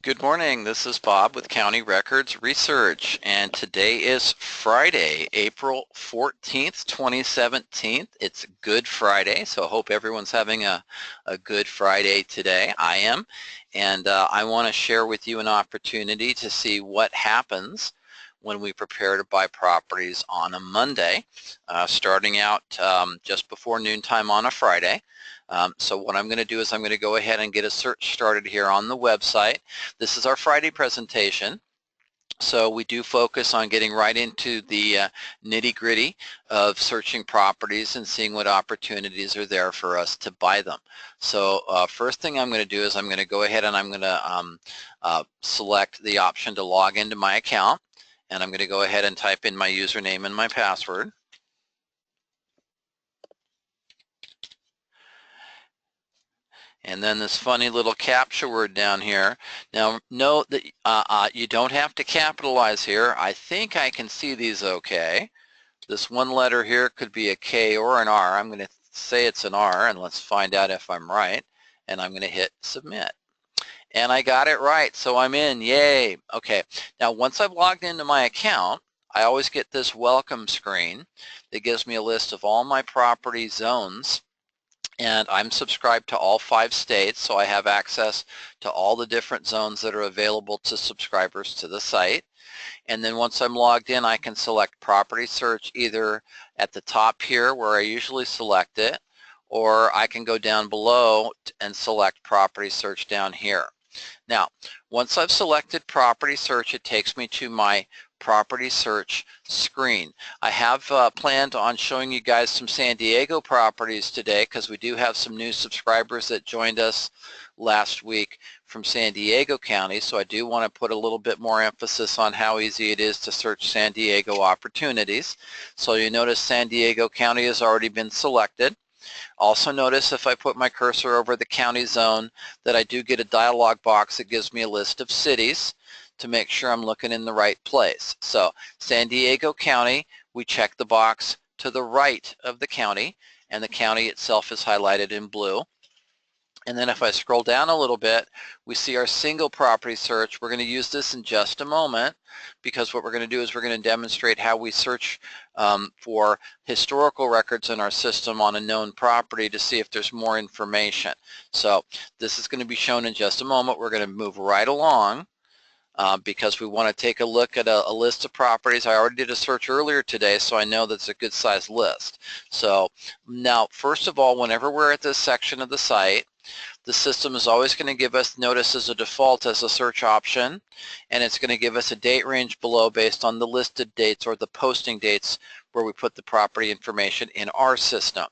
Good morning. This is Bob with County Records Research, and today is Friday, April 14th, 2017. It's Good Friday, so I hope everyone's having a good Friday today. I am, and I want to share with you an opportunity to see what happens when we prepare to buy properties on a Monday, starting out just before noontime on a Friday. So what I'm going to do is I'm going to go ahead and get a search started here on the website. This is our Friday presentation. So we do focus on getting right into the nitty-gritty of searching properties and seeing what opportunities are there for us to buy them. So first thing I'm going to do is I'm going to go ahead and I'm going to select the option to log into my account, and I'm going to go ahead and type in my username and my password. And then this funny little captcha word down here. Now note that you don't have to capitalize here. I think I can see these okay. This one letter here could be a K or an R. I'm going to say it's an R, and let's find out if I'm right. And I'm going to hit submit. And I got it right, so I'm in. Yay. Okay. Now once I've logged into my account, I always get this welcome screen that gives me a list of all my property zones. And I'm subscribed to all 5 states, so I have access to all the different zones that are available to subscribers to the site. And then once I'm logged in, I can select property search either at the top here where I usually select it, or I can go down below and select property search down here. Now, once I've selected property search, it takes me to my property search screen. I have planned on showing you guys some San Diego properties today because we do have some new subscribers that joined us last week from San Diego County, so I do want to put a little bit more emphasis on how easy it is to search San Diego opportunities. So you notice San Diego County has already been selected. Also notice if I put my cursor over the county zone that I do get a dialog box that gives me a list of cities to make sure I'm looking in the right place. So San Diego County, we check the box to the right of the county, and the county itself is highlighted in blue. And then if I scroll down a little bit, we see our single property search. We're going to use this in just a moment because what we're going to do is we're going to demonstrate how we search for historical records in our system on a known property to see if there's more information. So this is going to be shown in just a moment. We're going to move right along because we want to take a look at a list of properties. I already did a search earlier today, so I know that's a good size list. So now, first of all, whenever we're at this section of the site, the system is always going to give us notice as a default as a search option, and it's going to give us a date range below based on the listed dates or the posting dates where we put the property information in our system.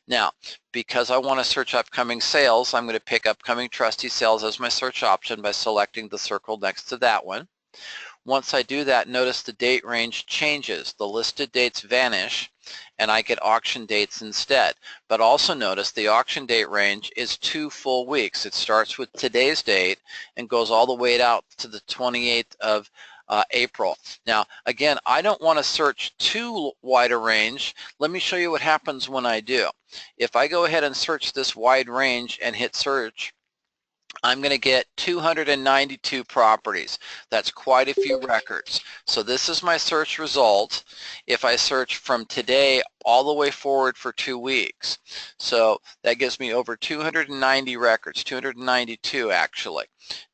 Now, because I want to search upcoming sales, I'm going to pick upcoming trustee sales as my search option by selecting the circle next to that one. Once I do that, notice the date range changes. The listed dates vanish, and I get auction dates instead. But also notice the auction date range is 2 full weeks. It starts with today's date and goes all the way out to the 28th of April. Now, again, I don't want to search too wide a range. Let me show you what happens when I do. If I go ahead and search this wide range and hit search, I'm going to get 292 properties. That's quite a few records. So this is my search result if I search from today all the way forward for 2 weeks. So that gives me over 290 records, 292 actually.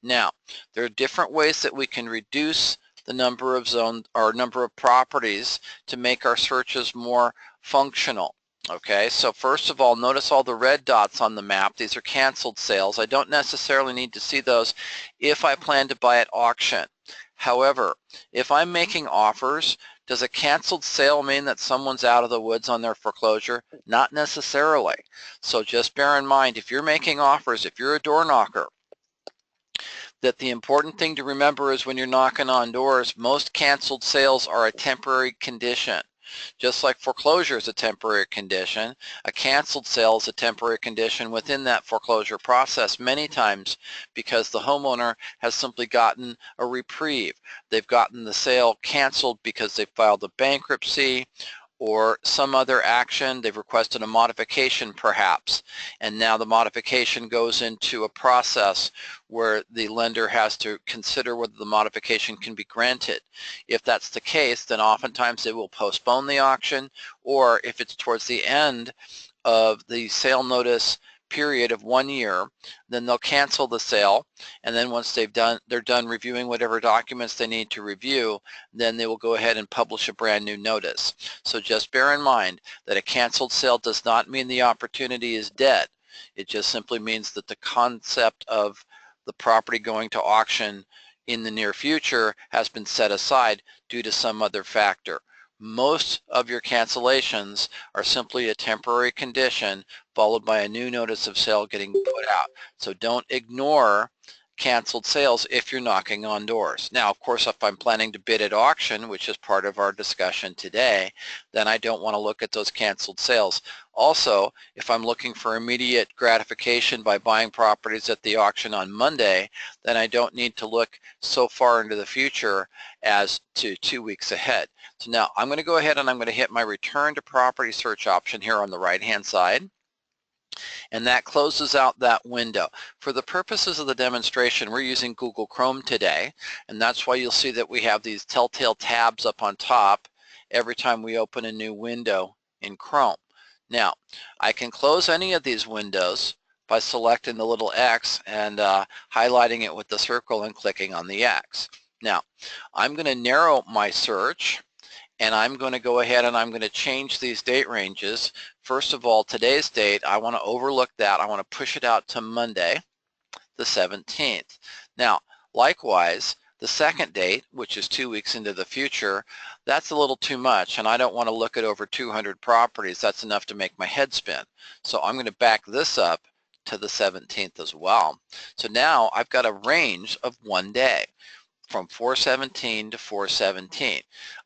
Now, there are different ways that we can reduce the number of zones or number of properties to make our searches more functional. Okay, so first of all, notice all the red dots on the map. These are canceled sales. I don't necessarily need to see those if I plan to buy at auction. However, if I'm making offers, does a canceled sale mean that someone's out of the woods on their foreclosure? Not necessarily. So just bear in mind, if you're making offers, if you're a door knocker, that the important thing to remember is when you're knocking on doors, most canceled sales are a temporary condition. Just like foreclosure is a temporary condition, a canceled sale is a temporary condition within that foreclosure process many times because the homeowner has simply gotten a reprieve. They've gotten the sale canceled because they filed a bankruptcy, or some other action. They've requested a modification perhaps, and now the modification goes into a process where the lender has to consider whether the modification can be granted. If that's the case, then oftentimes they will postpone the auction, or if it's towards the end of the sale notice period of 1 year, then they'll cancel the sale, and then once they're done reviewing whatever documents they need to review, then they will go ahead and publish a brand new notice. So just bear in mind that a canceled sale does not mean the opportunity is dead. It just simply means that the concept of the property going to auction in the near future has been set aside due to some other factor. Most of your cancellations are simply a temporary condition followed by a new notice of sale getting put out. So don't ignore canceled sales if you're knocking on doors. Now, of course, if I'm planning to bid at auction, which is part of our discussion today, then I don't want to look at those canceled sales. Also, if I'm looking for immediate gratification by buying properties at the auction on Monday, then I don't need to look so far into the future as to 2 weeks ahead. So now I'm going to go ahead and I'm going to hit my return to property search option here on the right-hand side. And that closes out that window. For the purposes of the demonstration, we're using Google Chrome today, and that's why you'll see that we have these telltale tabs up on top every time we open a new window in Chrome. Now, I can close any of these windows by selecting the little X and highlighting it with the circle and clicking on the X. Now, I'm going to narrow my search, and I'm going to go ahead and I'm going to change these date ranges. First of all, today's date, I want to overlook that. I want to push it out to Monday, the 17th. Now, likewise, the second date, which is 2 weeks into the future, that's a little too much, and I don't want to look at over 200 properties. That's enough to make my head spin. So I'm going to back this up to the 17th as well. So now I've got a range of 1 day, from 4/17 to 4/17.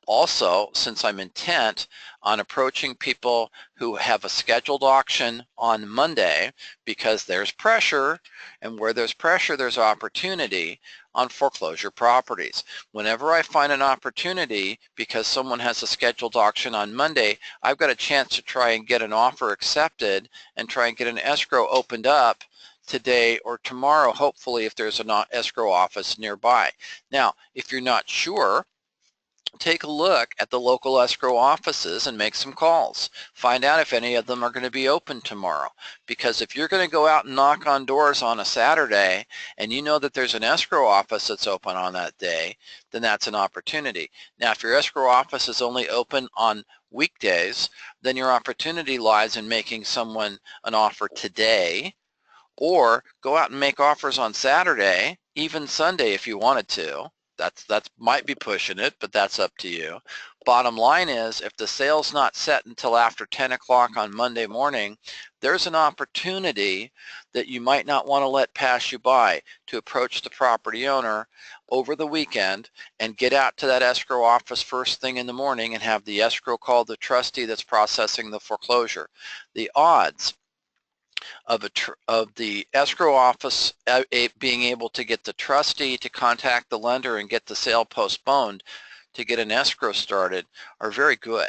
Also, since I'm intent on approaching people who have a scheduled auction on Monday, because there's pressure, and where there's pressure, there's opportunity on foreclosure properties. Whenever I find an opportunity because someone has a scheduled auction on Monday, I've got a chance to try and get an offer accepted and try and get an escrow opened up today or tomorrow, hopefully, if there's an escrow office nearby. Now, if you're not sure, take a look at the local escrow offices and make some calls. Find out if any of them are going to be open tomorrow. Because if you're going to go out and knock on doors on a Saturday and you know that there's an escrow office that's open on that day, then that's an opportunity. Now, if your escrow office is only open on weekdays, then your opportunity lies in making someone an offer today, or go out and make offers on Saturday, even Sunday if you wanted to. That might be pushing it, but that's up to you. Bottom line is, if the sale's not set until after 10 o'clock on Monday morning, there's an opportunity that you might not want to let pass you by to approach the property owner over the weekend and get out to that escrow office first thing in the morning and have the escrow call the trustee that's processing the foreclosure. The odds of the escrow office being able to get the trustee to contact the lender and get the sale postponed to get an escrow started are very good.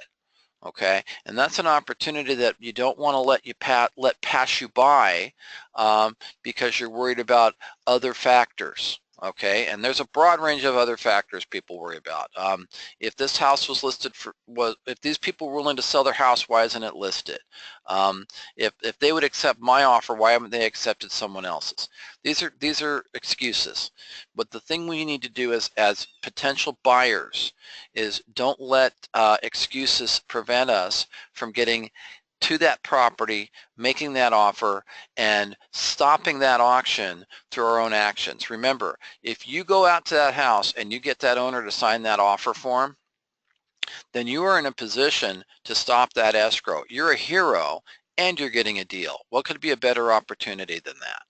Okay, and that's an opportunity that you don't want to let pass you by because you're worried about other factors. Okay, and there's a broad range of other factors people worry about. If this house was listed if these people were willing to sell their house, why isn't it listed? If they would accept my offer, why haven't they accepted someone else's? These are excuses. But the thing we need to do as potential buyers is don't let excuses prevent us from getting to that property, making that offer, and stopping that auction through our own actions. Remember, if you go out to that house and you get that owner to sign that offer form, then you are in a position to stop that escrow. You're a hero and you're getting a deal. What could be a better opportunity than that?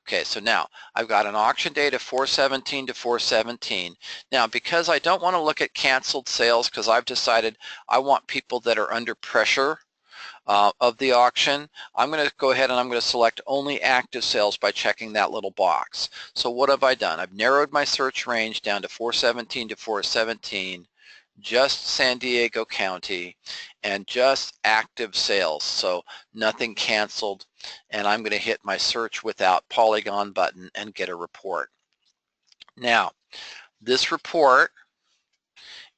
Okay, so now I've got an auction date of 4/17 to 4/17. Now, because I don't want to look at canceled sales, because I've decided I want people that are under pressure of the auction, I'm going to go ahead and I'm going to select only active sales by checking that little box. So what have I done? I've narrowed my search range down to 4/17 to 4/17, just San Diego County, and just active sales, so nothing canceled. And I'm going to hit my search without Polygon button and get a report. Now, this report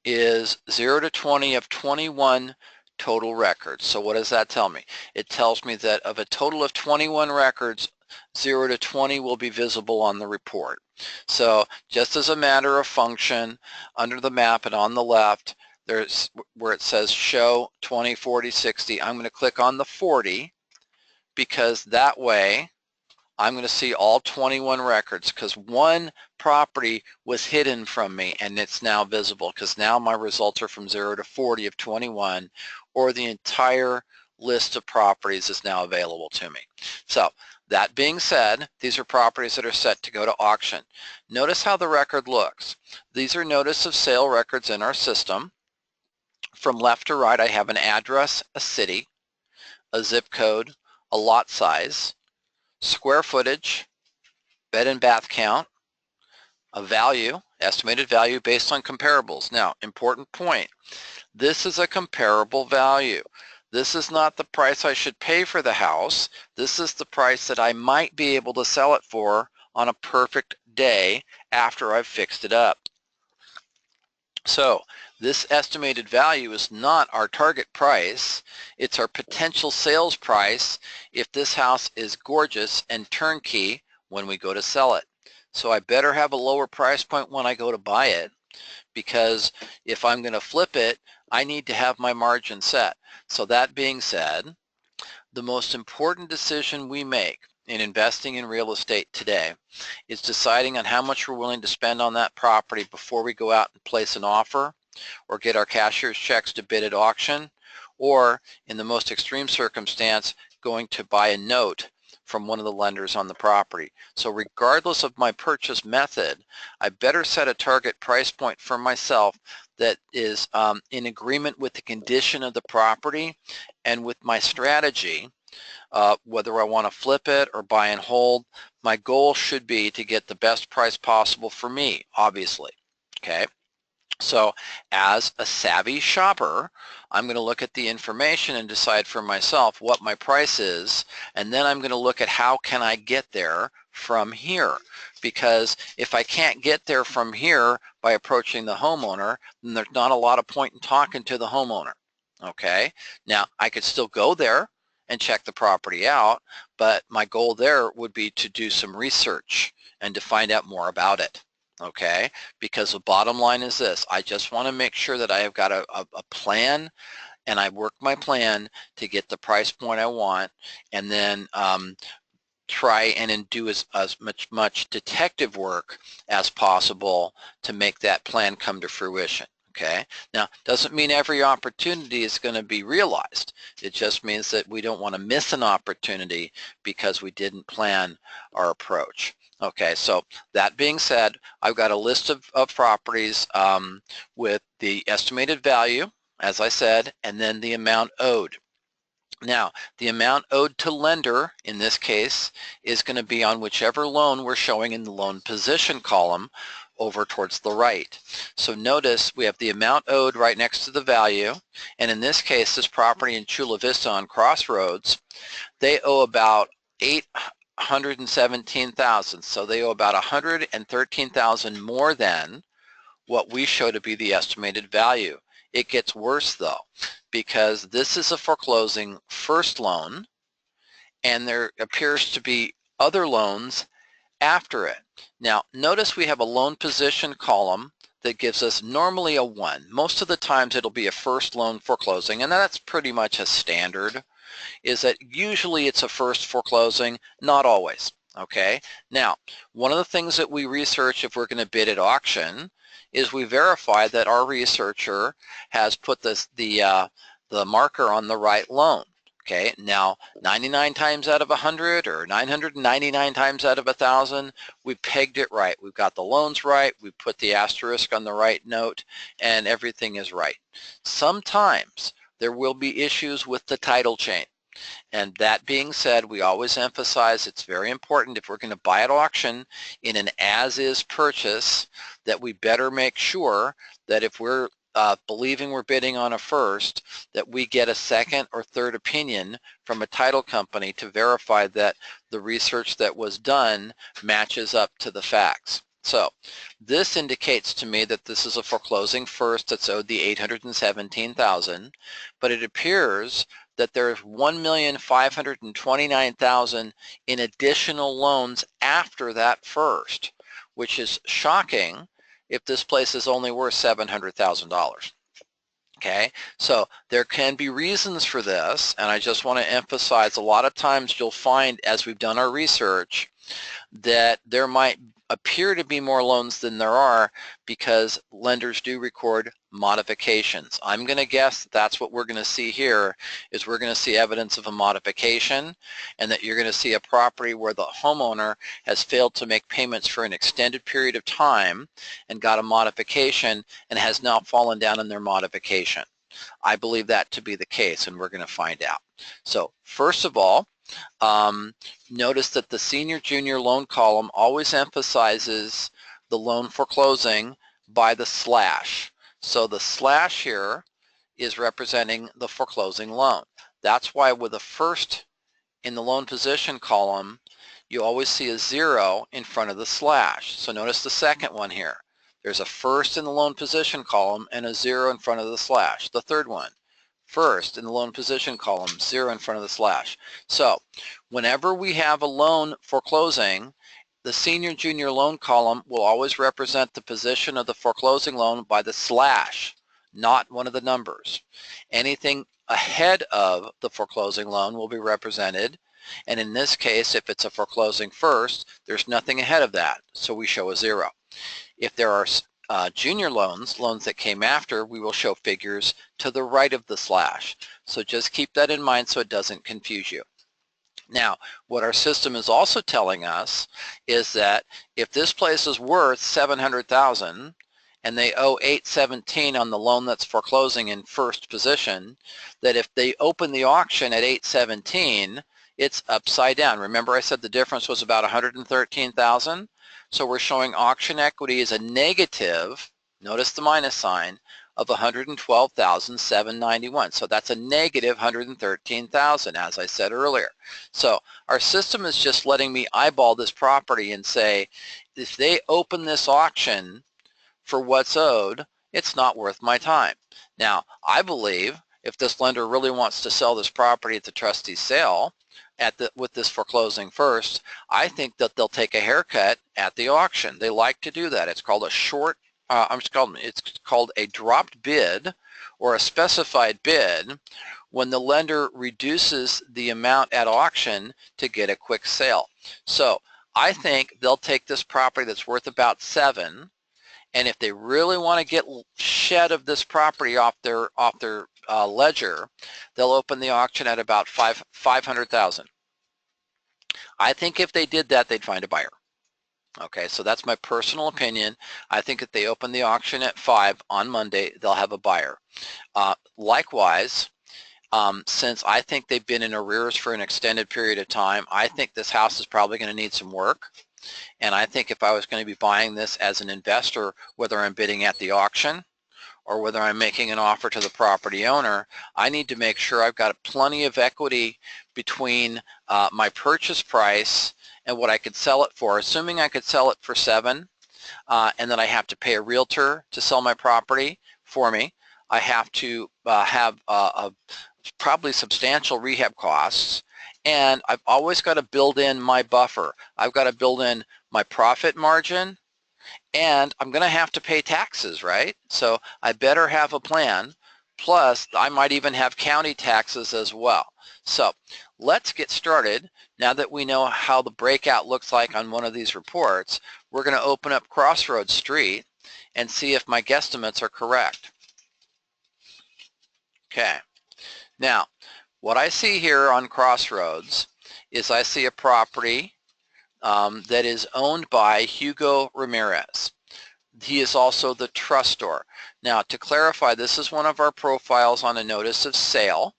is 0 to 20 of 21 total records. So what does that tell me? It tells me that of a total of 21 records, 0 to 20 will be visible on the report. So just as a matter of function, under the map and on the left, there's where it says show 20, 40, 60. I'm going to click on the 40 because that way I'm going to see all 21 records, because one property was hidden from me and it's now visible, because now my results are from 0 to 40 of 21, or the entire list of properties is now available to me. So that being said, these are properties that are set to go to auction. Notice how the record looks. These are notice of sale records in our system. From left to right, I have an address, a city, a zip code, a lot size, square footage, bed and bath count, a value, estimated value based on comparables. Now, important point, this is a comparable value. This is not the price I should pay for the house. This is the price that I might be able to sell it for on a perfect day after I've fixed it up. So this estimated value is not our target price. It's our potential sales price if this house is gorgeous and turnkey when we go to sell it. So I better have a lower price point when I go to buy it, because if I'm going to flip it, I need to have my margin set. So that being said, the most important decision we make in investing in real estate today is deciding on how much we're willing to spend on that property before we go out and place an offer or get our cashier's checks to bid at auction, or in the most extreme circumstance, going to buy a note from one of the lenders on the property. So regardless of my purchase method, I better set a target price point for myself that is in agreement with the condition of the property and with my strategy, whether I want to flip it or buy and hold. My goal should be to get the best price possible for me, obviously. Okay. So as a savvy shopper, I'm going to look at the information and decide for myself what my price is, and then I'm going to look at how can I get there from here. Because if I can't get there from here by approaching the homeowner, then there's not a lot of point in talking to the homeowner. Okay, now I could still go there and check the property out, but my goal there would be to do some research and to find out more about it. Okay, because the bottom line is this: I just want to make sure that I have got a plan, and I work my plan to get the price point I want, and then try and do as much detective work as possible to make that plan come to fruition. Okay, now doesn't mean every opportunity is going to be realized. It just means that we don't want to miss an opportunity because we didn't plan our approach. Okay, so that being said, I've got a list of properties with the estimated value, as I said, and then the amount owed. Now, the amount owed to lender in this case is going to be on whichever loan we're showing in the loan position column over towards the right. So notice we have the amount owed right next to the value, and in this case, this property in Chula Vista on Crossroads, they owe about $817,000. So they owe about $113,000 more than what we show to be the estimated value. It gets worse though, because this is a foreclosing first loan, and there appears to be other loans after it. Now, notice we have a loan position column that gives us normally a 1. Most of the times it'll be a first loan foreclosing, and that's pretty much a standard, is that usually it's a first foreclosing, not always. Okay, now one of the things that we research if we're going to bid at auction is we verify that our researcher has put the marker on the right loan. Okay, now 99 times out of 100 or 999 times out of 1,000, we pegged it right. We've got the loans right, we put the asterisk on the right note, and everything is right. Sometimes there will be issues with the title chain. And that being said, we always emphasize it's very important if we're going to buy at auction in an as-is purchase that we better make sure that if we're believing we're bidding on a first, that we get a second or third opinion from a title company to verify that the research that was done matches up to the facts. So this indicates to me that this is a foreclosing first that's owed the $817,000, but it appears that there's $1,529,000 in additional loans after that first, which is shocking if this place is only worth $700,000. Okay, so there can be reasons for this, and I just want to emphasize a lot of times you'll find as we've done our research that there might appear to be more loans than there are because lenders do record modifications. I'm going to guess that's what we're going to see here, is we're going to see evidence of a modification, and that you're going to see a property where the homeowner has failed to make payments for an extended period of time and got a modification and has now fallen down in their modification. I believe that to be the case, and we're going to find out. So first of all, notice that the senior junior loan column always emphasizes the loan foreclosing by the slash. So the slash here is representing the foreclosing loan. That's why with a first in the loan position column, you always see a 0 in front of the slash. So notice the second one here. There's a first in the loan position column and a 0 in front of the slash. The third one, first in the loan position column, 0 in front of the slash. So whenever we have a loan foreclosing, the senior junior loan column will always represent the position of the foreclosing loan by the slash, not one of the numbers. Anything ahead of the foreclosing loan will be represented, and in this case, if it's a foreclosing first, there's nothing ahead of that, so we show a 0. If there are junior loans that came after, we will show figures to the right of the slash. So just keep that in mind so it doesn't confuse you. Now, what our system is also telling us is that if this place is worth $700,000 and they owe $817 on the loan that's foreclosing in first position, that if they open the auction at $817, it's upside down. Remember I said the difference was about $113,000? So we're showing auction equity is a negative, notice the minus sign, of $112,791. So that's a negative $113,000, as I said earlier. So our system is just letting me eyeball this property and say, if they open this auction for what's owed, it's not worth my time. Now, I believe if this lender really wants to sell this property at the trustee's sale, with this foreclosing first, I think that they'll take a haircut at the auction. They like to do that. It's called a it's called a dropped bid or a specified bid when the lender reduces the amount at auction to get a quick sale. So I think they'll take this property that's worth about $7, and if they really want to get shed of this property off their ledger, they'll open the auction at about $500,000. I think if they did that, they'd find a buyer. Okay, so that's my personal opinion. I think if they open the auction at 5 on Monday, they'll have a buyer. Likewise, since I think they've been in arrears for an extended period of time, I think this house is probably going to need some work. And I think if I was going to be buying this as an investor, whether I'm bidding at the auction or whether I'm making an offer to the property owner, I need to make sure I've got plenty of equity between my purchase price and what I could sell it for. Assuming I could sell it for $7, and then I have to pay a realtor to sell my property for me, I have to have probably substantial rehab costs, and I've always got to build in my buffer. I've got to build in my profit margin, and I'm going to have to pay taxes, right? So I better have a plan. Plus, I might even have county taxes as well. So let's get started. Now that we know how the breakout looks like on one of these reports, we're going to open up Crossroads Street and see if my guesstimates are correct. Okay. Now, what I see here on Crossroads is I see a property that is owned by Hugo Ramirez. He is also the trustor. Now, to clarify, this is one of our profiles on a notice of sale.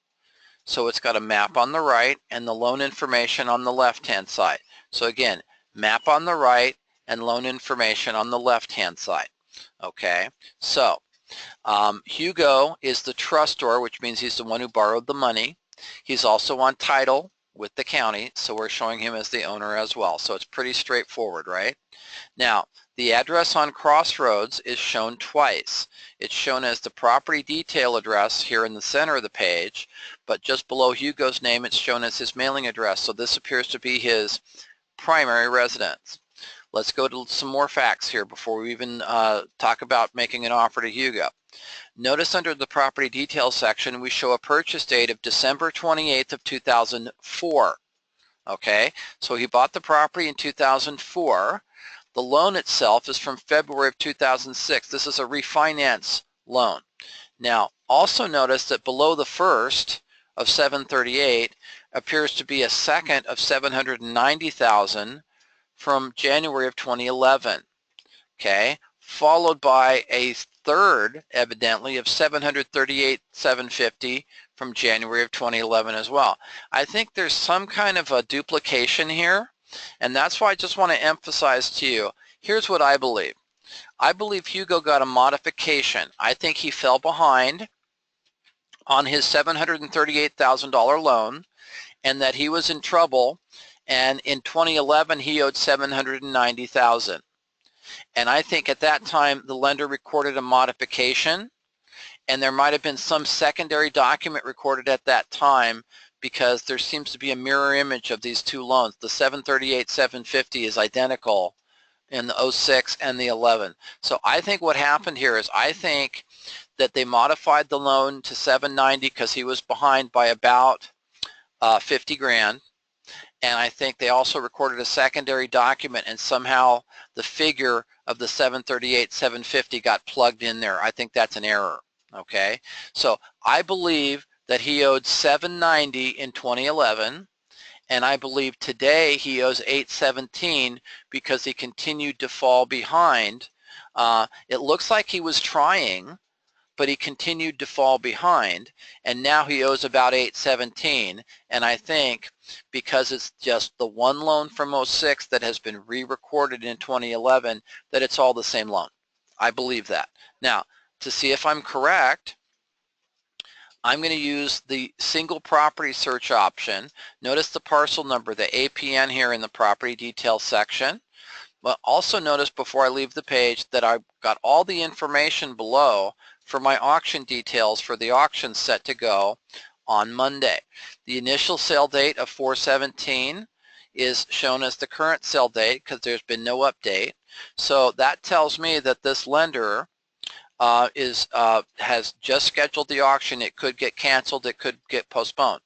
So it's got a map on the right and the loan information on the left-hand side. So again, map on the right and loan information on the left-hand side. Okay, so Hugo is the trustor, which means he's the one who borrowed the money. He's also on title with the county, so we're showing him as the owner as well. So it's pretty straightforward, right? Now, the address on Crossroads is shown twice. It's shown as the property detail address here in the center of the page, but just below Hugo's name, it's shown as his mailing address. So this appears to be his primary residence. Let's go to some more facts here before we even talk about making an offer to Hugo. Notice under the property details section, we show a purchase date of December 28th of 2004. Okay, so he bought the property in 2004. The loan itself is from February of 2006. This is a refinance loan. Now, also notice that below the first of 738 appears to be a second of 790,000 from January of 2011. Okay, followed by a third, evidently, of 738,750 from January of 2011 as well. I think there's some kind of a duplication here, and that's why I just want to emphasize to you, here's what I believe. I believe Hugo got a modification. I think he fell behind on his $738,000 loan and that he was in trouble, and in 2011 he owed $790,000. And I think at that time the lender recorded a modification, and there might have been some secondary document recorded at that time because there seems to be a mirror image of these two loans. The 738,750 is identical in the 06 and the 11. So I think what happened here is I think that they modified the loan to 790 because he was behind by about 50 grand. And I think they also recorded a secondary document, and somehow the figure of the 738,750 got plugged in there. I think that's an error. Okay, so I believe that he owed 790 in 2011, and I believe today he owes 817 because he continued to fall behind. It looks like he was trying, but he continued to fall behind, and now he owes about 817. And I think because it's just the one loan from 06 that has been re-recorded in 2011, that it's all the same loan. I believe that. Now, to see if I'm correct, I'm going to use the single property search option. Notice the parcel number, the APN here in the property details section. But also notice before I leave the page that I've got all the information below for my auction details for the auction set to go on Monday. The initial sale date of 4/17 is shown as the current sale date because there's been no update. So that tells me that this lender has just scheduled the auction. It could get canceled, it could get postponed.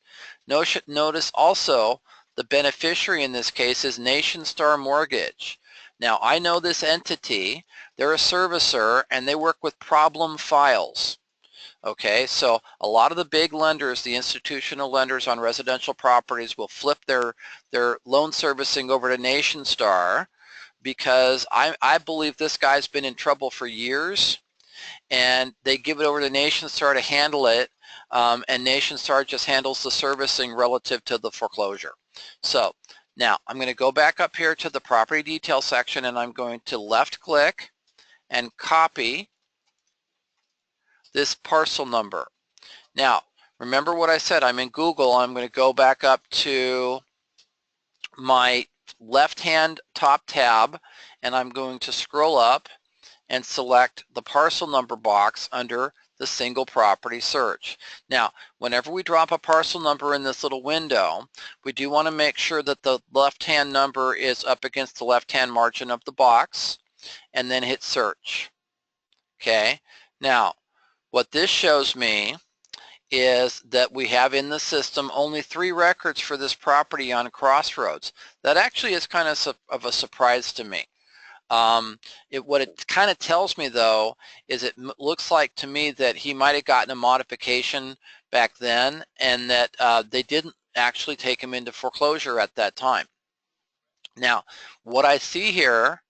Notice also the beneficiary in this case is Nationstar Mortgage. Now I know this entity, they're a servicer and they work with problem files. Okay, so a lot of the big lenders, the institutional lenders on residential properties, will flip their loan servicing over to Nationstar because I believe this guy's been in trouble for years, and they give it over to Nationstar to handle it, and Nationstar just handles the servicing relative to the foreclosure. So now I'm going to go back up here to the property detail section, and I'm going to left click and copy this parcel number. Now remember what I said, I'm in Google. I'm going to go back up to my left hand top tab, and I'm going to scroll up and select the parcel number box under the single property search. Now, whenever we drop a parcel number in this little window, we do want to make sure that the left-hand number is up against the left-hand margin of the box, and then hit search. Okay, now what this shows me is that we have in the system only 3 records for this property on Crossroads. That actually is kind of a surprise to me. What it kind of tells me though is it looks like to me that he might have gotten a modification back then, and that they didn't actually take him into foreclosure at that time. Now what I see here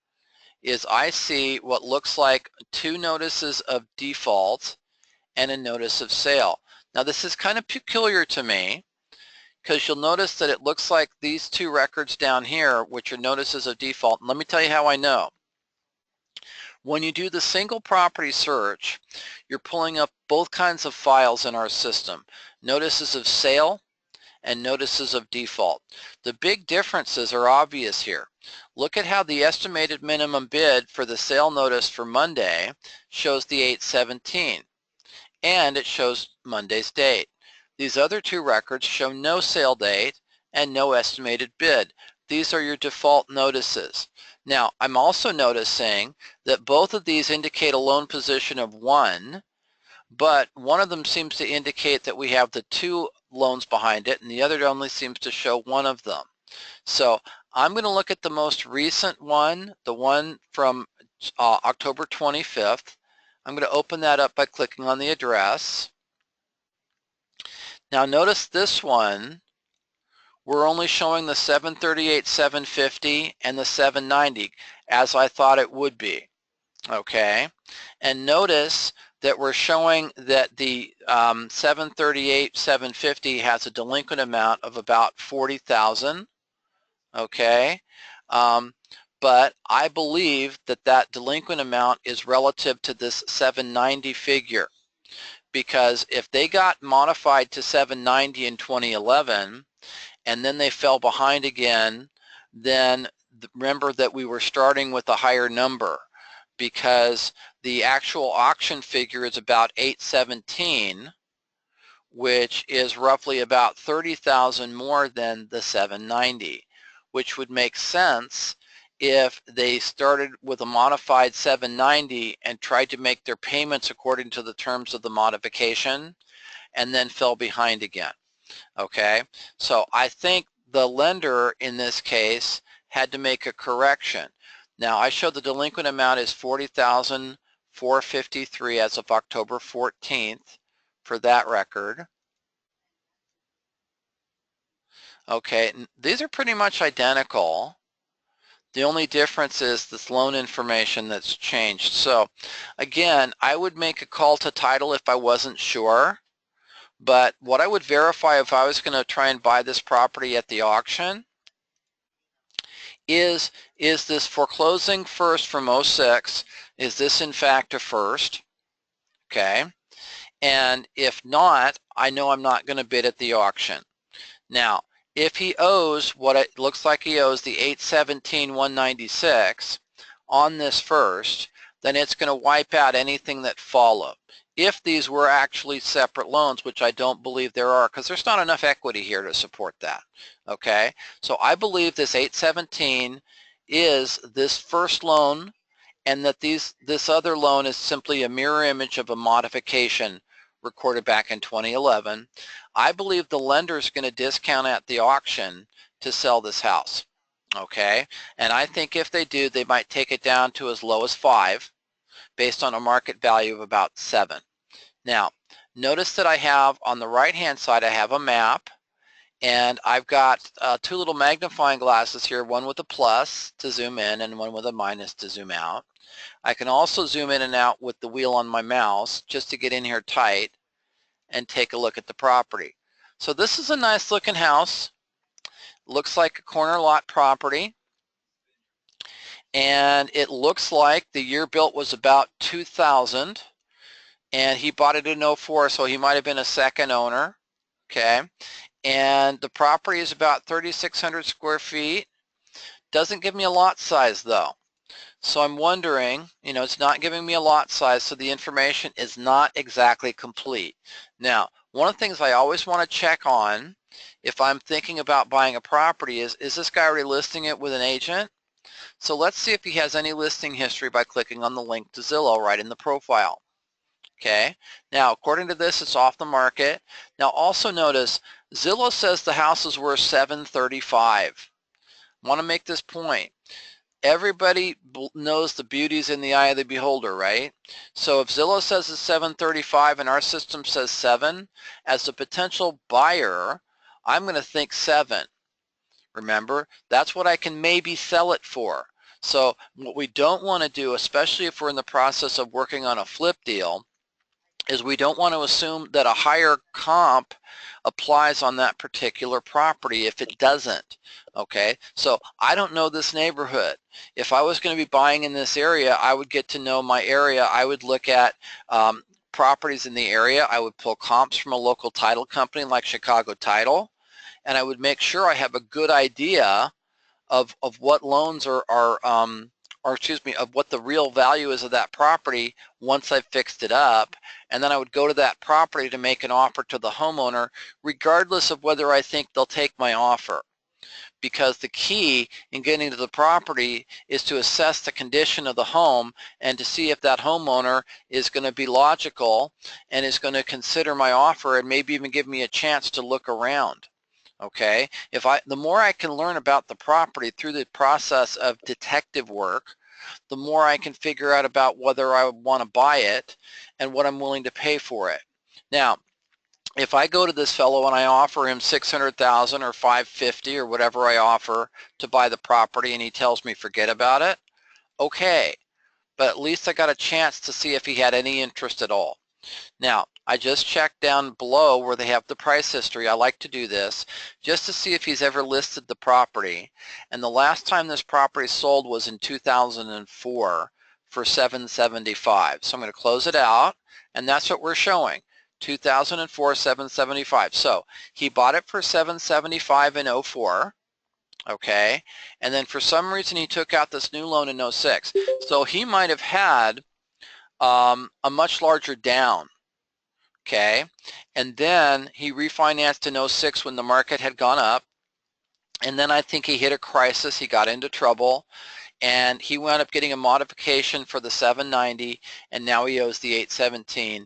is I see what looks like 2 notices of default and a notice of sale. Now this is kind of peculiar to me because you'll notice that it looks like these 2 records down here, which are notices of default. And let me tell you how I know. When you do the single property search, you're pulling up both kinds of files in our system, notices of sale and notices of default. The big differences are obvious here. Look at how the estimated minimum bid for the sale notice for Monday shows the 8/17, and it shows Monday's date. These other two records show no sale date and no estimated bid. These are your default notices. Now, I'm also noticing that both of these indicate a loan position of 1, but one of them seems to indicate that we have the 2 loans behind it, and the other only seems to show one of them. So I'm going to look at the most recent one, the one from October 25th. I'm going to open that up by clicking on the address. Now notice this one, we're only showing the 738,750 and the 790 as I thought it would be. Okay, and notice that we're showing that the 738,750 has a delinquent amount of about 40,000. Okay, but I believe that that delinquent amount is relative to this 790 figure, because if they got modified to 790 in 2011 and then they fell behind again, then remember that we were starting with a higher number, because the actual auction figure is about 817, which is roughly about 30,000 more than the 790, which would make sense if they started with a modified 790 and tried to make their payments according to the terms of the modification and then fell behind again. Okay, so I think the lender in this case had to make a correction. Now I show the delinquent amount is 40,453 as of October 14th for that record. Okay, these are pretty much identical. The only difference is this loan information that's changed. So again, I would make a call to title if I wasn't sure. But what I would verify if I was going to try and buy this property at the auction is this foreclosing first from 06, is this in fact a first? Okay, and if not, I know I'm not going to bid at the auction. Now, if he owes what it looks like he owes, the 817,196 on this first, then it's going to wipe out anything that followed. If these were actually separate loans, which I don't believe there are, because there's not enough equity here to support that. Okay, so I believe this 817 is this first loan, and that this other loan is simply a mirror image of a modification recorded back in 2011. I believe the lender is going to discount at the auction to sell this house. Okay, and I think if they do, they might take it down to as low as 5 based on a market value of about 7. Now, notice that I have on the right-hand side, I have a map, and I've got 2 little magnifying glasses here, one with a plus to zoom in and one with a minus to zoom out. I can also zoom in and out with the wheel on my mouse just to get in here tight and take a look at the property. So this is a nice looking house. Looks like a corner lot property. And it looks like the year built was about 2000, and he bought it in 04, so he might have been a second owner. Okay, and the property is about 3,600 square feet. Doesn't give me a lot size though. So I'm wondering, it's not giving me a lot size, so the information is not exactly complete. Now, one of the things I always want to check on if I'm thinking about buying a property is this guy already listing it with an agent? So let's see if he has any listing history by clicking on the link to Zillow right in the profile. Okay, now according to this, it's off the market. Now also notice Zillow says the house is worth $735. I want to make this point. Everybody knows the beauty's in the eye of the beholder, right? So if Zillow says it's $735 and our system says 7, as a potential buyer, I'm going to think 7. Remember, that's what I can maybe sell it for. So what we don't want to do, especially if we're in the process of working on a flip deal, is we don't want to assume that a higher comp applies on that particular property if it doesn't. Okay, so I don't know this neighborhood. If I was going to be buying in this area, I would get to know my area. I would look at properties in the area. I would pull comps from a local title company like Chicago Title, and I would make sure I have a good idea of what loans are or excuse me, of what the real value is of that property once I've fixed it up. And then I would go to that property to make an offer to the homeowner, regardless of whether I think they'll take my offer. Because the key in getting to the property is to assess the condition of the home and to see if that homeowner is going to be logical and is going to consider my offer and maybe even give me a chance to look around. Okay, the more I can learn about the property through the process of detective work, the more I can figure out about whether I want to buy it and what I'm willing to pay for it. Now, if I go to this fellow and I offer him $600,000 or $550 or whatever I offer to buy the property and he tells me forget about it, okay, but at least I got a chance to see if he had any interest at all. Now, I just checked down below where they have the price history. I like to do this just to see if he's ever listed the property. And the last time this property sold was in 2004 for $775. So I'm going to close it out, and that's what we're showing. 2004, $775. So he bought it for $775 in 04. Okay, and then for some reason he took out this new loan in 06. So he might have had a much larger down. Okay, and then he refinanced in 06 when the market had gone up, and then I think he hit a crisis. He got into trouble, and he wound up getting a modification for the 790, and now he owes the 817.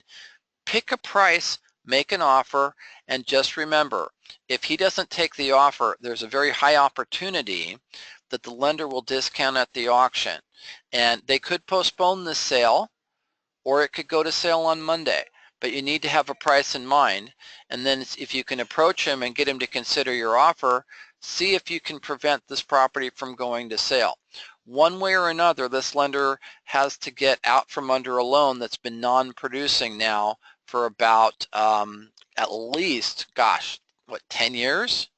Pick a price, make an offer, and just remember, if he doesn't take the offer, there's a very high opportunity that the lender will discount at the auction, and they could postpone this sale, or it could go to sale on Monday. But you need to have a price in mind, and then if you can approach him and get him to consider your offer, see if you can prevent this property from going to sale. One way or another, this lender has to get out from under a loan that's been non-producing now for about at least, gosh, what, 10 years?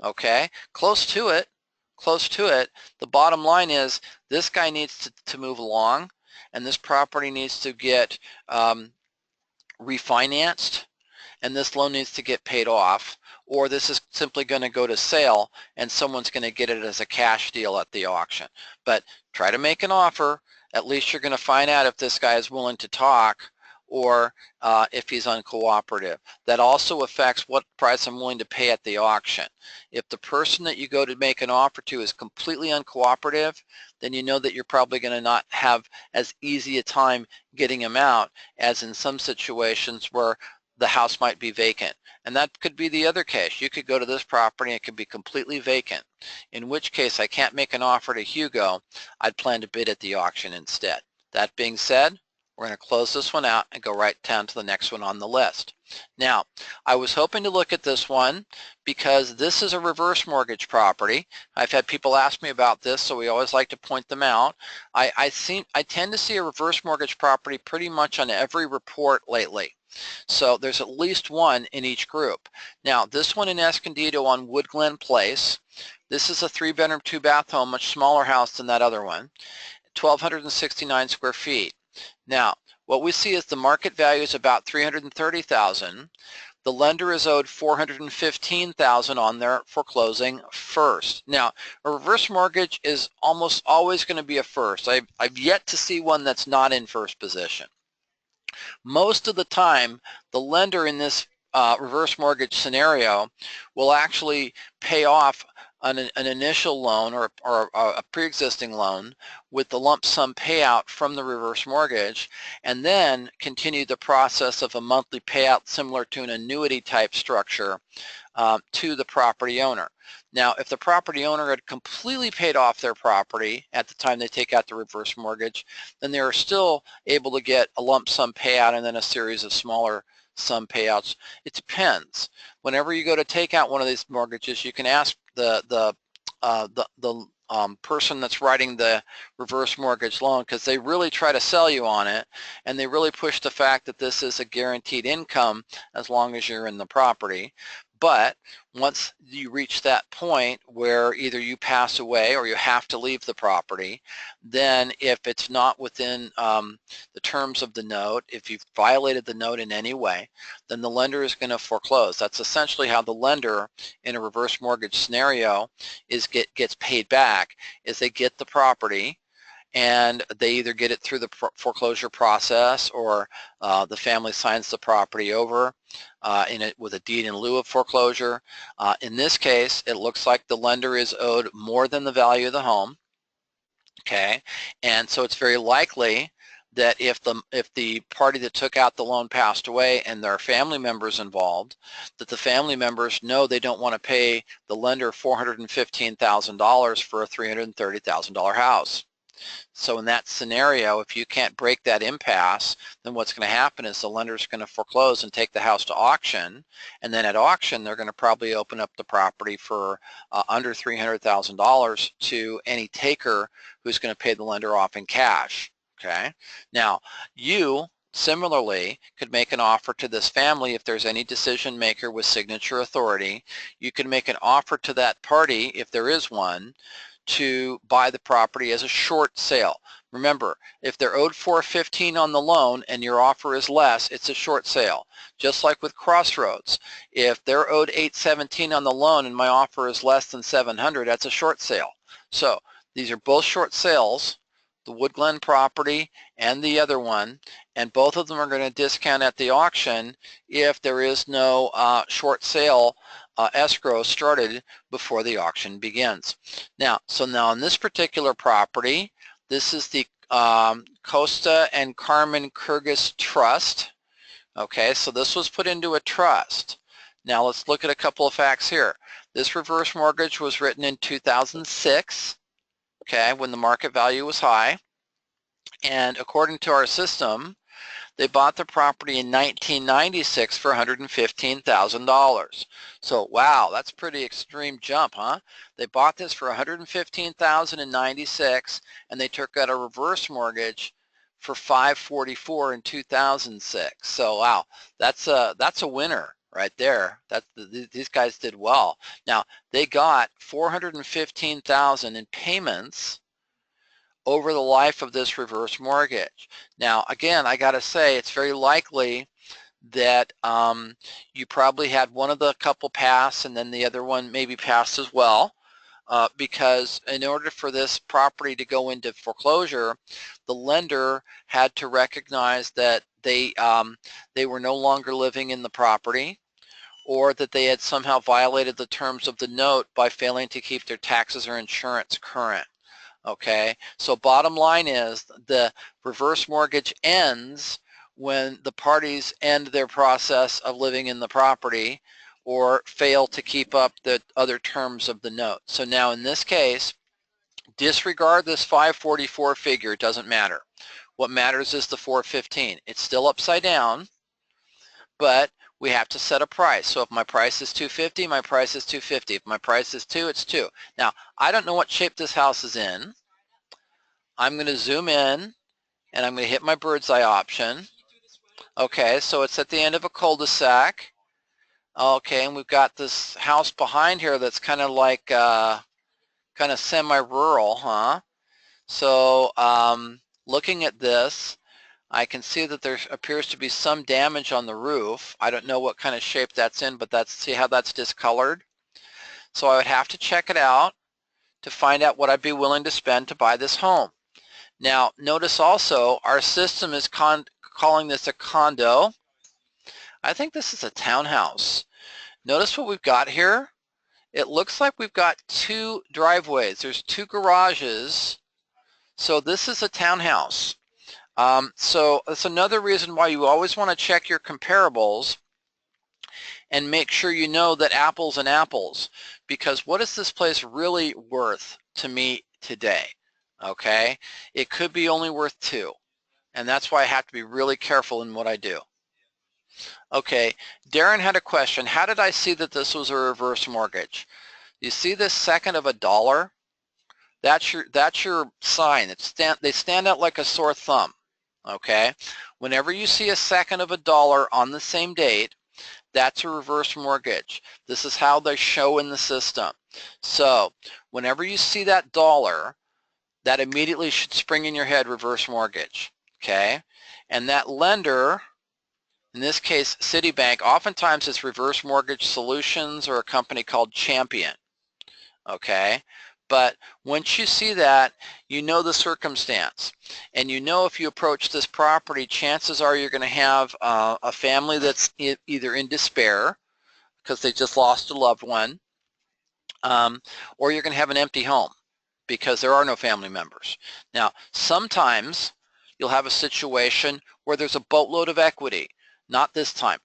Okay, close to it, close to it. The bottom line is this guy needs to move along, and this property needs to get refinanced, and this loan needs to get paid off, or this is simply going to go to sale and someone's going to get it as a cash deal at the auction. But try to make an offer. At least you're going to find out if this guy is willing to talk or if he's uncooperative. That also affects what price I'm willing to pay at the auction. If the person that you go to make an offer to is completely uncooperative, then you know that you're probably going to not have as easy a time getting him out as in some situations where the house might be vacant. And that could be the other case. You could go to this property and it could be completely vacant, in which case I can't make an offer to Hugo. I'd plan to bid at the auction instead. That being said, we're going to close this one out and go right down to the next one on the list. Now, I was hoping to look at this one because this is a reverse mortgage property. I've had people ask me about this, so we always like to point them out. I tend to see a reverse mortgage property pretty much on every report lately. So there's at least one in each group. Now, this one in Escondido on Woodglen Place, this is a 3-bedroom, 2-bath home, much smaller house than that other one, 1,269 square feet. Now, what we see is the market value is about $330,000. The lender is owed $415,000 on there for closing first. Now, a reverse mortgage is almost always going to be a first. I've yet to see one that's not in first position. Most of the time, the lender in this reverse mortgage scenario will actually pay off an initial loan or a pre-existing loan with the lump sum payout from the reverse mortgage, and then continue the process of a monthly payout similar to an annuity type structure to the property owner. Now, if the property owner had completely paid off their property at the time they take out the reverse mortgage, then they are still able to get a lump sum payout and then a series of smaller sum payouts. It depends. Whenever you go to take out one of these mortgages, you can ask the person that's writing the reverse mortgage loan, because they really try to sell you on it, and they really push the fact that this is a guaranteed income as long as you're in the property. But once you reach that point where either you pass away or you have to leave the property, then if it's not within the terms of the note, if you've violated the note in any way, then the lender is going to foreclose. That's essentially how the lender in a reverse mortgage scenario gets paid back, is they get the property and they either get it through the foreclosure process, or the family signs the property over with a deed in lieu of foreclosure. In this case, it looks like the lender is owed more than the value of the home. Okay, and so it's very likely that if the party that took out the loan passed away and there are family members involved, that the family members know they don't want to pay the lender $415,000 for a $330,000 house. So in that scenario, if you can't break that impasse, then what's going to happen is the lender's going to foreclose and take the house to auction, and then at auction they're going to probably open up the property for under $300,000 to any taker who's going to pay the lender off in cash. Okay, now you similarly could make an offer to this family. If there's any decision maker with signature authority, you can make an offer to that party, if there is one, to buy the property as a short sale. Remember, if they're owed $415 on the loan and your offer is less, it's a short sale. Just like with Crossroads, if they're owed $817 on the loan and my offer is less than $700, that's a short sale. So these are both short sales, the Wood Glen property and the other one, and both of them are going to discount at the auction if there is no short sale escrow started before the auction begins. Now in this particular property, this is the Costa and Carmen Kyrgyz Trust. Okay, so this was put into a trust. Now let's look at a couple of facts here. This reverse mortgage was written in 2006, okay, when the market value was high. And according to our system, they bought the property in 1996 for $115,000. So wow, that's a pretty extreme jump, huh? They bought this for $115,000 in 96, and they took out a reverse mortgage for $544 in 2006. So wow, that's a winner right there. These guys did well. Now they got $415,000 in payments over the life of this reverse mortgage. Now, again, I got to say, it's very likely that you probably had one of the couple pass and then the other one maybe passed as well, because in order for this property to go into foreclosure, the lender had to recognize that they were no longer living in the property, or that they had somehow violated the terms of the note by failing to keep their taxes or insurance current. Okay, so bottom line is the reverse mortgage ends when the parties end their process of living in the property or fail to keep up the other terms of the note. So now in this case, disregard this 544 figure, it doesn't matter. What matters is the 415. It's still upside down, but we have to set a price. So if my price is 250, my price is 250. If my price is 2, it's 2. Now, I don't know what shape this house is in. I'm going to zoom in and I'm going to hit my bird's eye option. Okay, so it's at the end of a cul-de-sac. Okay, and we've got this house behind here that's kind of like kind of semi-rural, huh? So looking at this, I can see that there appears to be some damage on the roof. I don't know what kind of shape that's in, but see how that's discolored? So I would have to check it out to find out what I'd be willing to spend to buy this home. Now notice also our system is calling this a condo. I think this is a townhouse. Notice what we've got here. It looks like we've got 2 driveways. There's 2 garages. So this is a townhouse. So that's another reason why you always want to check your comparables and make sure you know that apples and apples, because what is this place really worth to me today? Okay, it could be only worth 2, and that's why I have to be really careful in what I do. Okay, Darren had a question. How did I see that this was a reverse mortgage? You see this second of $1? That's your sign. They stand out like a sore thumb. Okay? Whenever you see a second of $1 on the same date, that's a reverse mortgage. This is how they show in the system. So whenever you see that dollar, that immediately should spring in your head reverse mortgage. Okay? And that lender, in this case Citibank, oftentimes it's Reverse Mortgage Solutions or a company called Champion. Okay? But once you see that, you know the circumstance. And you know if you approach this property, chances are you're going to have a family that's either in despair because they just lost a loved one, or you're going to have an empty home because there are no family members. Now, sometimes you'll have a situation where there's a boatload of equity. Not this time.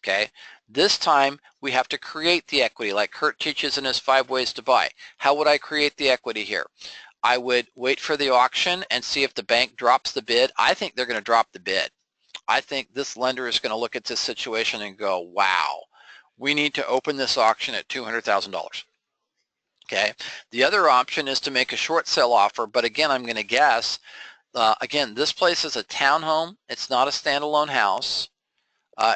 Okay? This time we have to create the equity like Kurt teaches in his 5 ways to buy. How would I create the equity here? I would wait for the auction and see if the bank drops the bid. I think they're going to drop the bid. I think this lender is going to look at this situation and go, wow, we need to open this auction at $200,000. Okay. The other option is to make a short sale offer, but again, I'm going to guess, again, this place is a townhome. It's not a standalone house.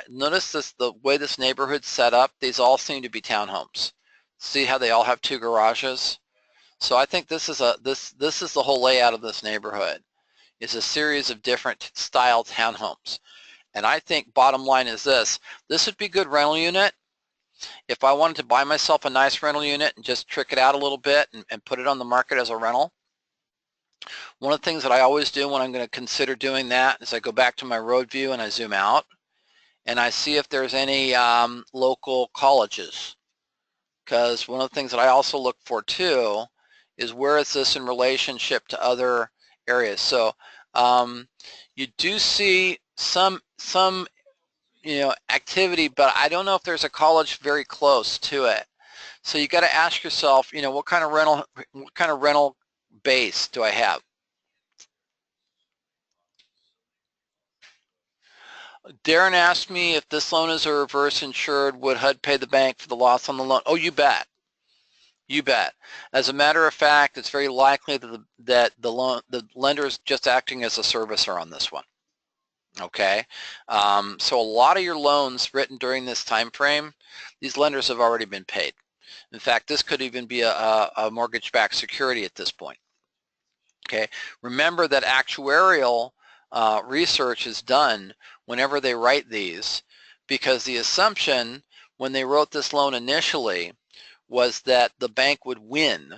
Notice the way this neighborhood's set up. These all seem to be townhomes. See how they all have 2 garages? So I think this is the whole layout of this neighborhood. Is a series of different style townhomes. And I think bottom line is this would be good rental unit. If I wanted to buy myself a nice rental unit and just trick it out a little bit and put it on the market as a rental, one of the things that I always do when I'm going to consider doing that is I go back to my road view and I zoom out and I see if there's any local colleges. Because one of the things that I also look for too is where is this in relationship to other areas. So you do see some activity, but I don't know if there's a college very close to it. So you got to ask yourself, what kind of rental base do I have? Darren asked me if this loan is a reverse insured, would HUD pay the bank for the loss on the loan? Oh, you bet. You bet. As a matter of fact, it's very likely that the lender is just acting as a servicer on this one. Okay, so a lot of your loans written during this time frame, these lenders have already been paid. In fact, this could even be a mortgage-backed security at this point. Okay, remember that actuarial research is done whenever they write these, because the assumption when they wrote this loan initially was that the bank would win,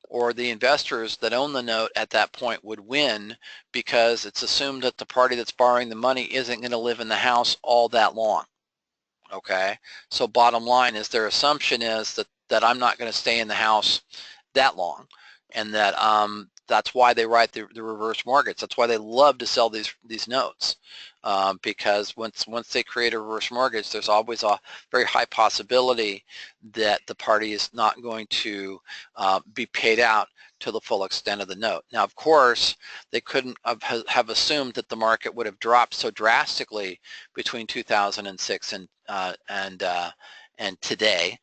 or the investors that own the note at that point would win, because it's assumed that the party that's borrowing the money isn't going to live in the house all that long. Okay, so bottom line is their assumption is that I'm not going to stay in the house that long, and that that's why they write the reverse mortgage. That's why they love to sell these notes, because once they create a reverse mortgage, there's always a very high possibility that the party is not going to be paid out to the full extent of the note. Now, of course, they couldn't have assumed that the market would have dropped so drastically between 2006 and today.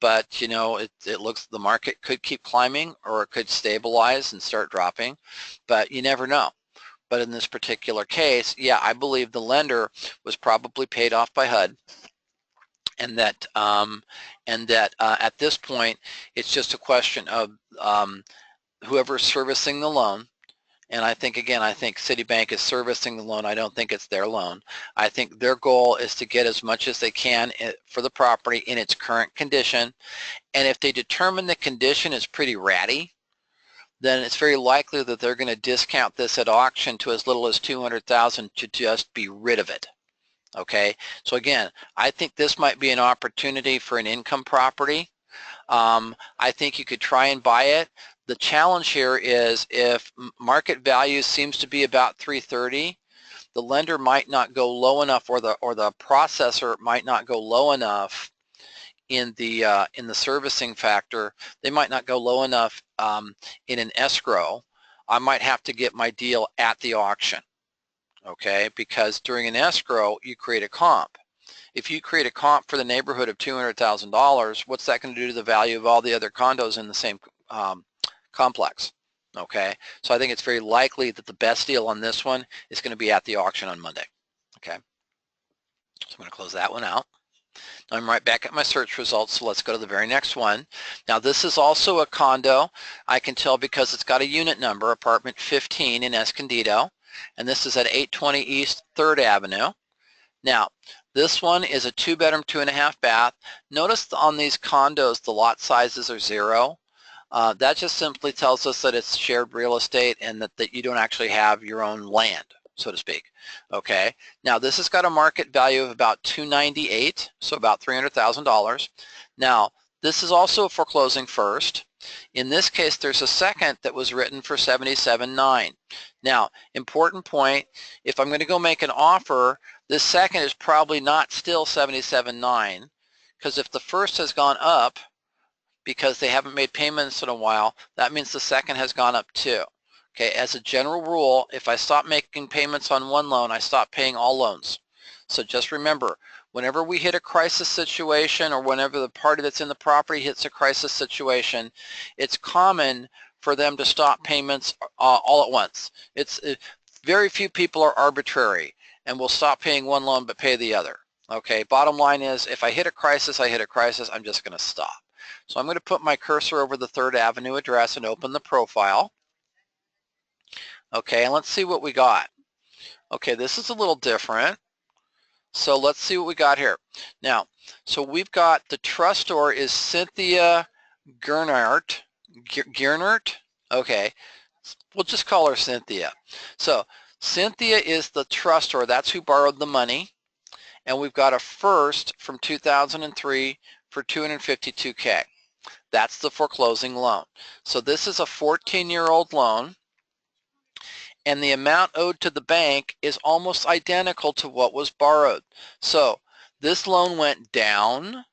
But it looks the market could keep climbing, or it could stabilize and start dropping, but you never know. But in this particular case, yeah, I believe the lender was probably paid off by HUD, and that at this point it's just a question of whoever's servicing the loan. And I think Citibank is servicing the loan. I don't think it's their loan. I think their goal is to get as much as they can for the property in its current condition. And if they determine the condition is pretty ratty, then it's very likely that they're going to discount this at auction to as little as $200,000 to just be rid of it. Okay, so again, I think this might be an opportunity for an income property. I think you could try and buy it. The challenge here is if market value seems to be about 330, the lender might not go low enough, or the processor might not go low enough in the servicing factor. They might not go low enough in an escrow. I might have to get my deal at the auction. Okay, because during an escrow you create a comp. If you create a comp for the neighborhood of $200,000, what's that going to do to the value of all the other condos in the same complex. Okay, so I think it's very likely that the best deal on this one is going to be at the auction on Monday. Okay, so I'm going to close that one out. I'm right back at my search results, so let's go to the very next one. Now this is also a condo. I can tell because it's got a unit number, apartment 15 in Escondido, and this is at 820 East 3rd Avenue. Now, this one is a 2-bedroom, 2.5 bath. Notice on these condos, the lot sizes are 0. That just simply tells us that it's shared real estate and that you don't actually have your own land, so to speak. Okay. Now, this has got a market value of about $298, so about $300,000. Now, this is also foreclosing first. In this case, there's a second that was written for $77,900. Now, important point, if I'm going to go make an offer, this second is probably not still $77,900, because if the first has gone up because they haven't made payments in a while, that means the second has gone up too. Okay, as a general rule, if I stop making payments on one loan, I stop paying all loans. So just remember, whenever we hit a crisis situation or whenever the party that's in the property hits a crisis situation, it's common for them to stop payments all at once. Very few people are arbitrary and will stop paying one loan but pay the other. Okay, bottom line is if I hit a crisis, I hit a crisis, I'm just going to stop. So I'm going to put my cursor over the 3rd Avenue address and open the profile. Okay, and let's see what we got. Okay, this is a little different. So let's see what we got here. Now, so we've got the trustor is Cynthia Gernert. Okay, we'll just call her Cynthia. So Cynthia is the trustor. That's who borrowed the money. And we've got a first from 2003 for $252K. That's the foreclosing loan. So this is a 14-year-old loan, and the amount owed to the bank is almost identical to what was borrowed. So this loan went down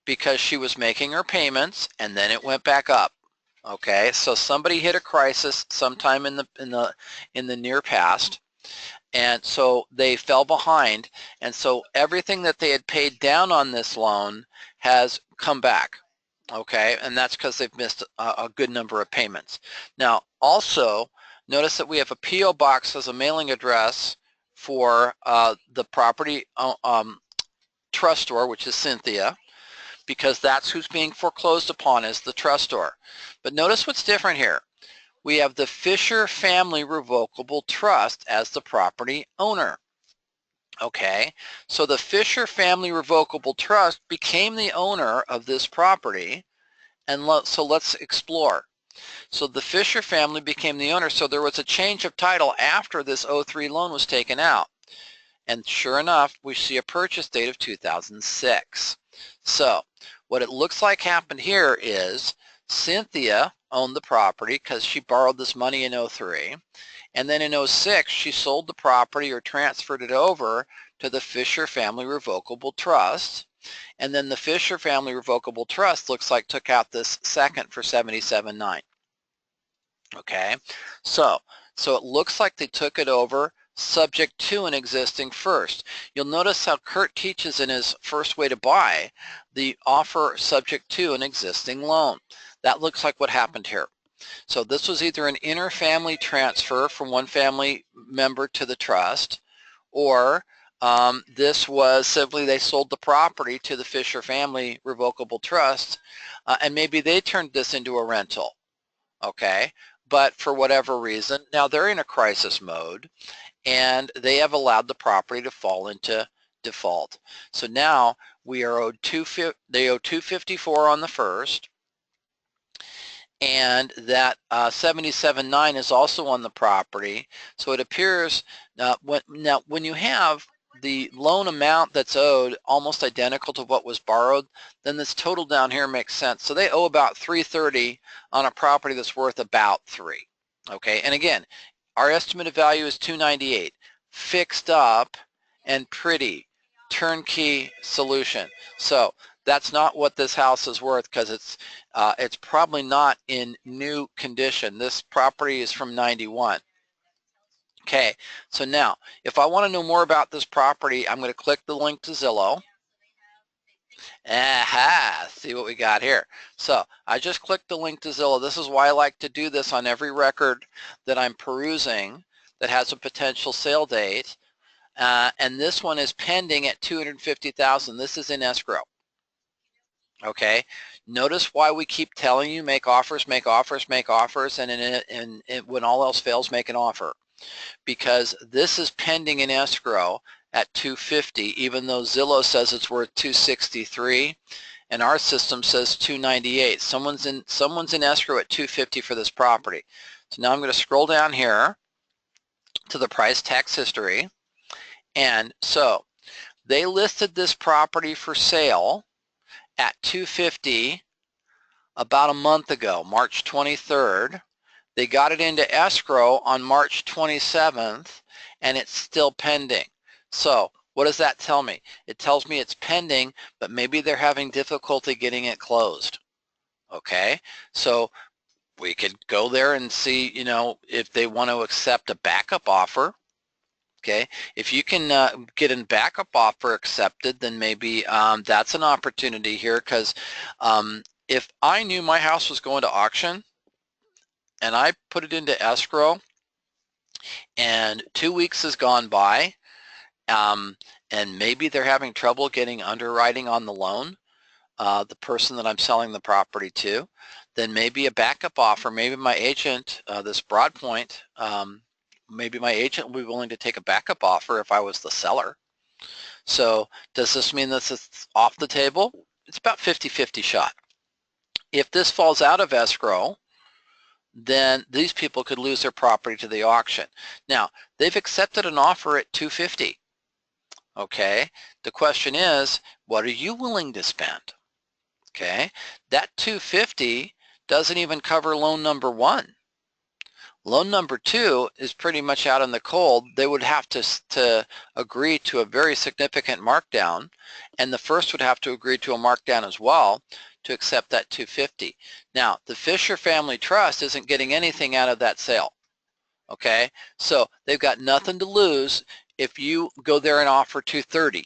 because she was making her payments, and then it went back up. Okay, so somebody hit a crisis sometime in the near past, and so they fell behind, and so everything that they had paid down on this loan has come back. Okay, and that's because they've missed a good number of payments. Now, also, notice that we have a P.O. box as a mailing address for the property trustor, which is Cynthia, because that's who's being foreclosed upon as the trustor. But notice what's different here. We have the Fisher Family Revocable Trust as the property owner. Okay, so the Fisher Family Revocable Trust became the owner of this property, and so let's explore. So the Fisher family became the owner, so there was a change of title after this 03 loan was taken out. And sure enough, we see a purchase date of 2006. So what it looks like happened here is Cynthia owned the property because she borrowed this money in 03. And then in 06, she sold the property or transferred it over to the Fisher Family Revocable Trust. And then the Fisher Family Revocable Trust looks like took out this second for $77,900. Okay, so it looks like they took it over subject to an existing first. You'll notice how Kurt teaches in his First Way to Buy the offer subject to an existing loan. That looks like what happened here. So this was either an inter-family transfer from one family member to the trust, or this was simply they sold the property to the Fisher Family Revocable Trust, and maybe they turned this into a rental. Okay, but for whatever reason, now they're in a crisis mode, and they have allowed the property to fall into default. So now we are owed they owe $254 on the first, and that $77,900 is also on the property. So it appears when you have the loan amount that's owed almost identical to what was borrowed, then this total down here makes sense. So they owe about $330 on a property that's worth about $3. Okay, and again, our estimated value is $298, fixed up and pretty, turnkey solution. So that's not what this house is worth, because it's probably not in new condition. This property is from 91. Okay, so now if I want to know more about this property, I'm going to click the link to Zillow. Aha, see what we got here. So I just clicked the link to Zillow. This is why I like to do this on every record that I'm perusing that has a potential sale date. And this one is pending at $250,000. This is in escrow. Okay. Notice why we keep telling you make offers, make offers, make offers, and when all else fails, make an offer. Because this is pending in escrow at 250, even though Zillow says it's worth 263, and our system says 298. Someone's in escrow at 250 for this property. So now I'm going to scroll down here to the price tax history, and so they listed this property for sale at 250 about a month ago, March 23rd. They got it into escrow on March 27th, and it's still pending. So what does that tell me? It tells me it's pending, but maybe they're having difficulty getting it closed. Okay, so we could go there and see, if they want to accept a backup offer. Okay, if you can get a backup offer accepted, then maybe that's an opportunity here, because if I knew my house was going to auction and I put it into escrow and 2 weeks has gone by, and maybe they're having trouble getting underwriting on the loan, the person that I'm selling the property to, then maybe a backup offer, maybe my agent, this Broadpoint, maybe my agent will be willing to take a backup offer if I was the seller. So does this mean this is off the table? It's about 50-50 shot. If this falls out of escrow, then these people could lose their property to the auction. Now, they've accepted an offer at 250. Okay, the question is, what are you willing to spend? Okay, that 250 doesn't even cover loan number one. Loan number two is pretty much out in the cold. They would have to agree to a very significant markdown, and the first would have to agree to a markdown as well to accept that 250. Now, the Fisher Family Trust isn't getting anything out of that sale. Okay, so they've got nothing to lose if you go there and offer 230.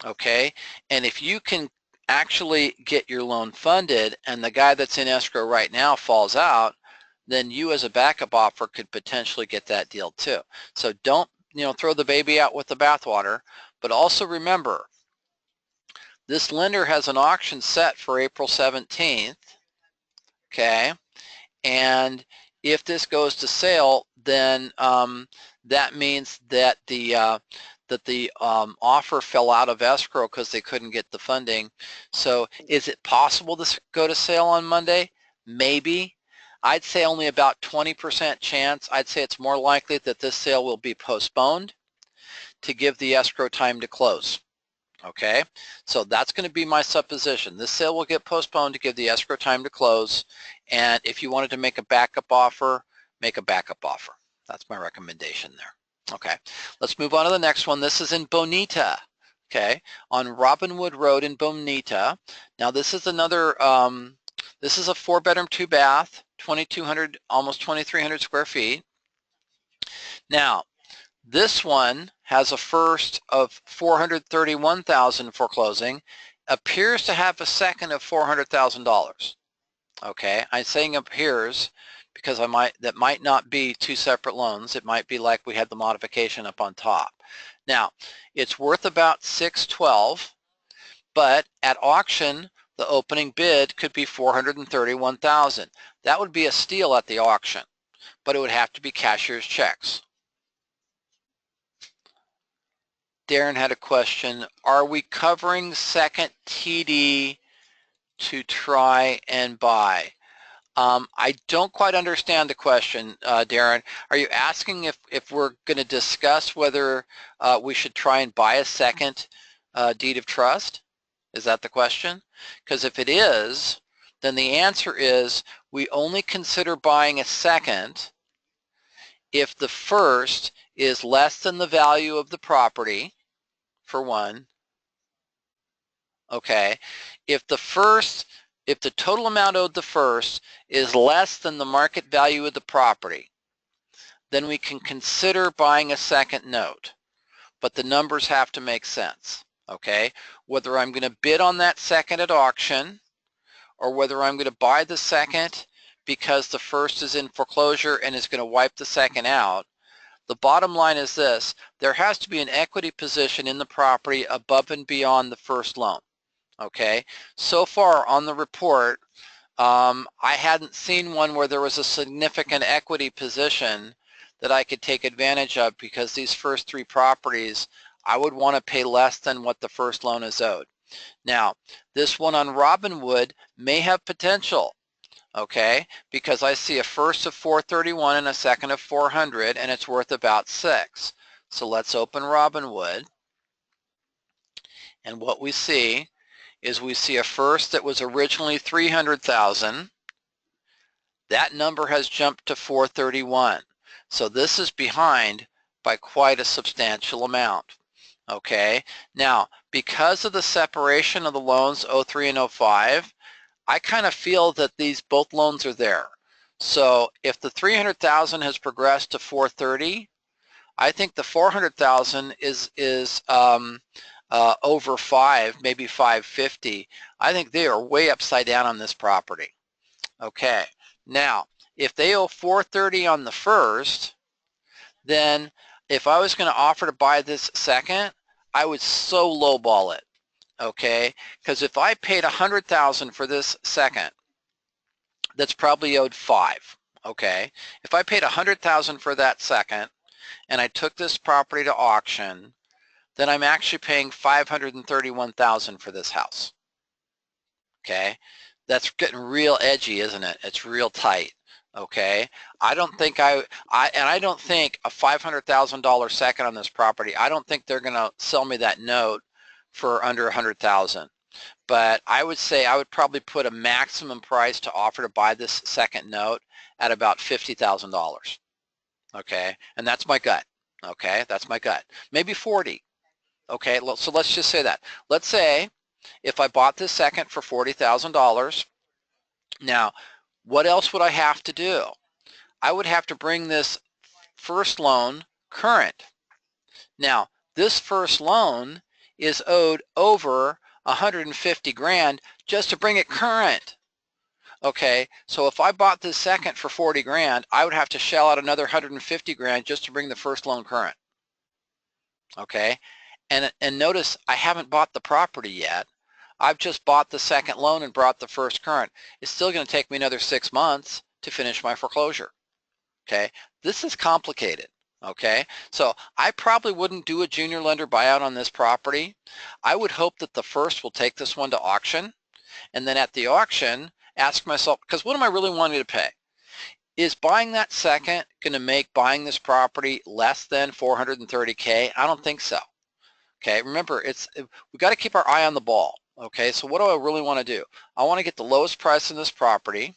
Okay, and if you can actually get your loan funded and the guy that's in escrow right now falls out, then you as a backup offer could potentially get that deal too. So don't throw the baby out with the bathwater, but also remember, this lender has an auction set for April 17th, okay, and if this goes to sale, then that means that the offer fell out of escrow because they couldn't get the funding. So is it possible to go to sale on Monday? Maybe. I'd say only about 20% chance. I'd say it's more likely that this sale will be postponed to give the escrow time to close. Okay, so that's going to be my supposition. This sale will get postponed to give the escrow time to close, and if you wanted to make a backup offer, make a backup offer. That's my recommendation there. Okay, let's move on to the next one. This is in Bonita, okay, on Robinwood Road in Bonita. Now this is another, this is a 4-bedroom, 2-bath, 2,200, almost 2,300 square feet. Now, this one has a first of $431,000 for closing, appears to have a second of $400,000. Okay, I'm saying appears because that might not be two separate loans. It might be like we had the modification up on top. Now, it's worth about $612, but at auction, the opening bid could be $431,000. That would be a steal at the auction, but it would have to be cashier's checks. Darren had a question. Are we covering second TD to try and buy? I don't quite understand the question, Darren. Are you asking if we're going to discuss whether we should try and buy a second deed of trust? Is that the question? Because if it is, then the answer is we only consider buying a second if the first is less than the value of the property, for one. Okay, if the total amount owed the first is less than the market value of the property, then we can consider buying a second note, but the numbers have to make sense. okay? Whether I'm going to bid on that second at auction or whether I'm going to buy the second because the first is in foreclosure and is going to wipe the second out, the bottom line is this: there has to be an equity position in the property above and beyond the first loan, okay? So far on the report, I hadn't seen one where there was a significant equity position that I could take advantage of, because these first three properties, I would want to pay less than what the first loan is owed. Now, this one on Robinwood may have potential, okay, because I see a first of 431 and a second of 400, and it's worth about 6. So let's open Robinwood, and what we see is we see a first that was originally 300,000. That number has jumped to 431. So this is behind by quite a substantial amount. Okay, now because of the separation of the loans 03 and 05, I kind of feel that these both loans are there. So if the 300,000 has progressed to 430, I think the 400,000 is over 5, maybe 550. I think they are way upside down on this property. Okay, now if they owe 430 on the first, then if I was going to offer to buy this second, I would so lowball it. Okay, because if I paid 100,000 for this second, that's probably owed 5. Okay, if I paid 100,000 for that second and I took this property to auction, then I'm actually paying 531,000 for this house. Okay, that's getting real edgy, isn't it? It's real tight. Okay, I don't think I don't think a $500,000 second on this property, I don't think they're going to sell me that note for under 100,000. But I would say I would probably put a maximum price to offer to buy this second note at about $50,000. Okay, and that's my gut. Okay, that's my gut. Maybe 40. Okay, so let's just say that. Let's say if I bought this second for $40,000, now what else would I have to do? I would have to bring this first loan current. Now, this first loan is owed over 150 grand just to bring it current. Okay, so if I bought this second for 40 grand, I would have to shell out another 150 grand just to bring the first loan current. Okay, and notice I haven't bought the property yet. I've just bought the second loan and brought the first current. It's still going to take me another 6 months to finish my foreclosure. Okay, this is complicated. Okay, so I probably wouldn't do a junior lender buyout on this property. I would hope that the first will take this one to auction, and then at the auction ask myself, because what am I really wanting to pay? Is buying that second going to make buying this property less than 430K? I don't think so. Okay, remember, we've got to keep our eye on the ball. Okay, so what do I really want to do? I want to get the lowest price in this property.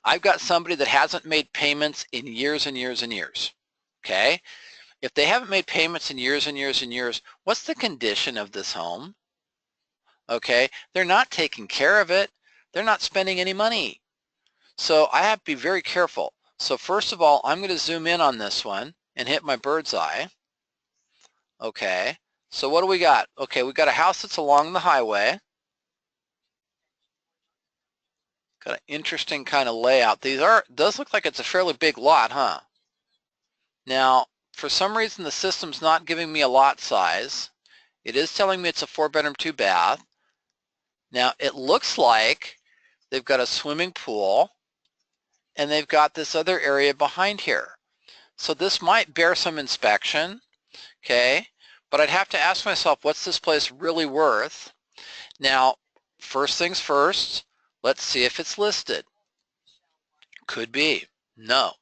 I've got somebody that hasn't made payments in years and years and years. Okay, if they haven't made payments in years and years and years, what's the condition of this home? Okay, they're not taking care of it. They're not spending any money. So I have to be very careful. So first of all, I'm going to zoom in on this one and hit my bird's eye. Okay, so what do we got? Okay, we got a house that's along the highway. Got an interesting kind of layout. Does look like it's a fairly big lot, huh? Now, for some reason, the system's not giving me a lot size. It is telling me it's a 4-bedroom, 2-bath. Now, it looks like they've got a swimming pool and they've got this other area behind here. So this might bear some inspection, okay? But I'd have to ask myself, what's this place really worth? Now, first things first, let's see if it's listed. Could be. No.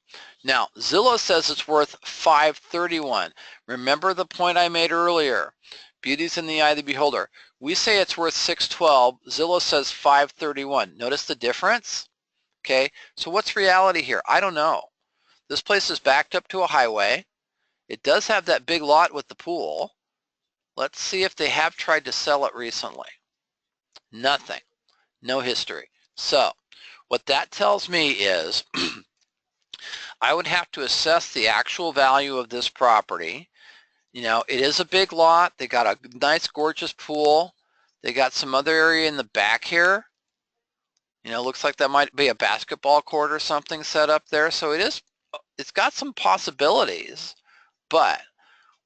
Now, Zillow says it's worth $531. Remember the point I made earlier. Beauty's in the eye of the beholder. We say it's worth $612. Zillow says $531. Notice the difference? Okay, so what's reality here? I don't know. This place is backed up to a highway. It does have that big lot with the pool. Let's see if they have tried to sell it recently. Nothing. No history. So what that tells me is I would have to assess the actual value of this property You know, it is a big lot. They got a nice, gorgeous pool. They got some other area in the back here. You know, looks like that might be a basketball court or something set up there. So it's got some possibilities, but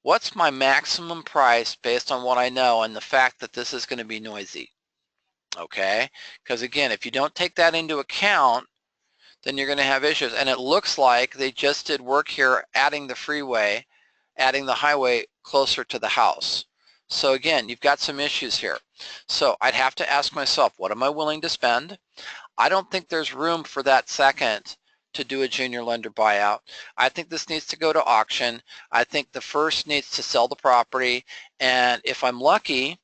what's my maximum price based on what I know and the fact that this is going to be noisy? Okay, because again, if you don't take that into account, then you're going to have issues. And it looks like they just did work here adding the freeway, adding the highway closer to the house. So again, you've got some issues here. So I'd have to ask myself, what am I willing to spend? I don't think there's room for that second to do a junior lender buyout. I think this needs to go to auction. I think the first needs to sell the property, and if I'm lucky,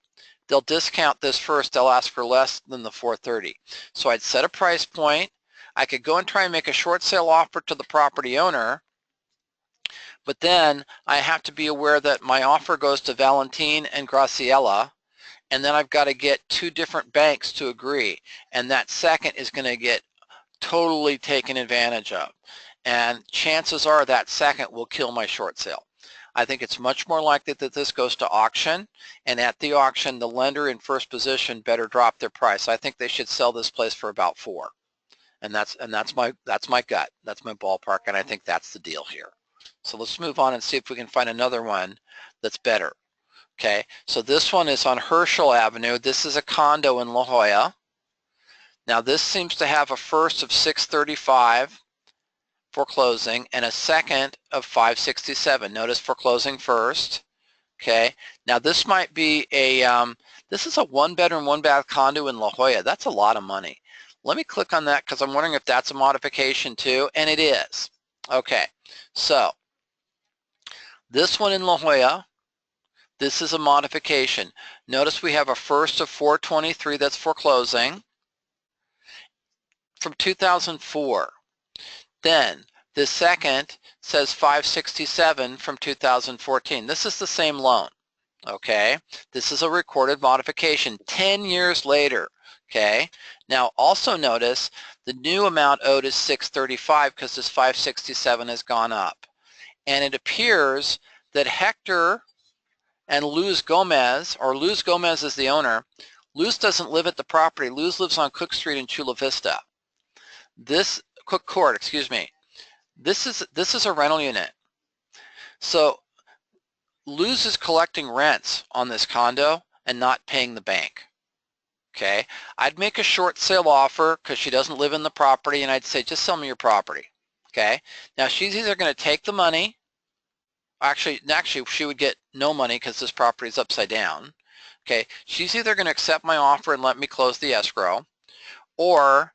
they'll discount this first. They'll ask for less than the 430. So I'd set a price point. I could go and try and make a short sale offer to the property owner, but then I have to be aware that my offer goes to Valentine and Graciela, and then I've got to get two different banks to agree, and that second is going to get totally taken advantage of, and chances are that second will kill my short sale. I think it's much more likely that this goes to auction, and at the auction the lender in first position better drop their price. I think they should sell this place for about 4, and that's my gut, that's my ballpark, and I think that's the deal here. So let's move on and see if we can find another one that's better. Okay, so this one is on Herschel Avenue. This is a condo in La Jolla. Now this seems to have a first of 635 for closing and a second of 567. Notice for closing first. Okay, now this might be a, this is a 1-bedroom, 1-bath condo in La Jolla. That's a lot of money. Let me click on that because I'm wondering if that's a modification too, and it is. Okay, so this one in La Jolla, this is a modification. Notice we have a first of 423 that's foreclosing from 2004. Then the second says 567 from 2014. This is the same loan. Okay, this is a recorded modification 10 years later. Okay, now also notice the new amount owed is 635 because this 567 has gone up, and it appears that Hector and Luz Gomez, or Luz Gomez is the owner. Luz doesn't live at the property. Luz lives on Cook Street in Chula Vista. This Cook Court, excuse me. This is a rental unit. So Luz is collecting rents on this condo and not paying the bank. Okay, I'd make a short sale offer because she doesn't live in the property, and I'd say just sell me your property. Okay, now she's either going to take the money. Actually, she would get no money because this property is upside down. Okay, she's either going to accept my offer and let me close the escrow, or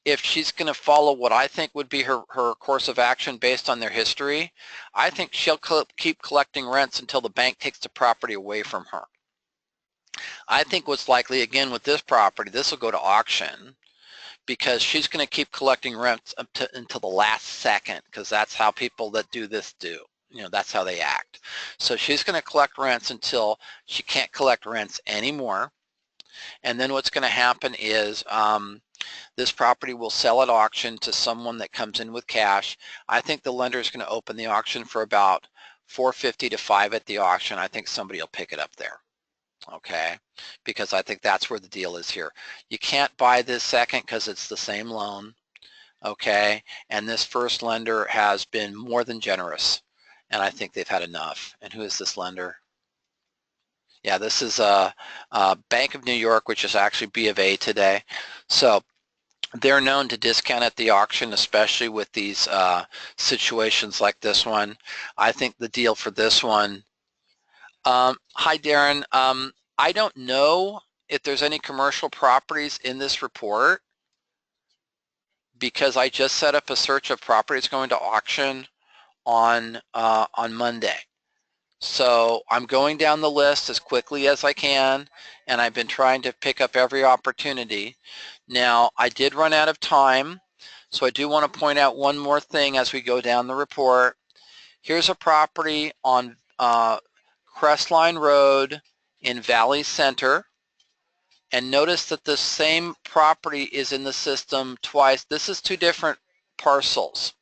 if she's going to follow what I think would be her course of action based on their history, I think she'll keep collecting rents until the bank takes the property away from her. I think what's likely, again, with this property, this will go to auction because she's going to keep collecting rents until the last second, because that's how people that do this do. You know, that's how they act. So she's going to collect rents until she can't collect rents anymore. And then what's going to happen is this property will sell at auction to someone that comes in with cash. I think the lender is going to open the auction for about $450 to $500 at the auction. I think somebody will pick it up there. Okay, because I think that's where the deal is here. You can't buy this second because it's the same loan. Okay, and this first lender has been more than generous, and I think they've had enough. And who is this lender? Yeah, this is Bank of New York, which is actually B of A today. So they're known to discount at the auction, especially with these situations like this one. I think the deal for this one, hi Darren, I don't know if there's any commercial properties in this report because I just set up a search of properties going to auction on Monday. So I'm going down the list as quickly as I can, and I've been trying to pick up every opportunity. Now, I did run out of time, so I do want to point out one more thing as we go down the report. Here's a property on Crestline Road in Valley Center, and notice that the same property is in the system twice. This is 2 different parcels.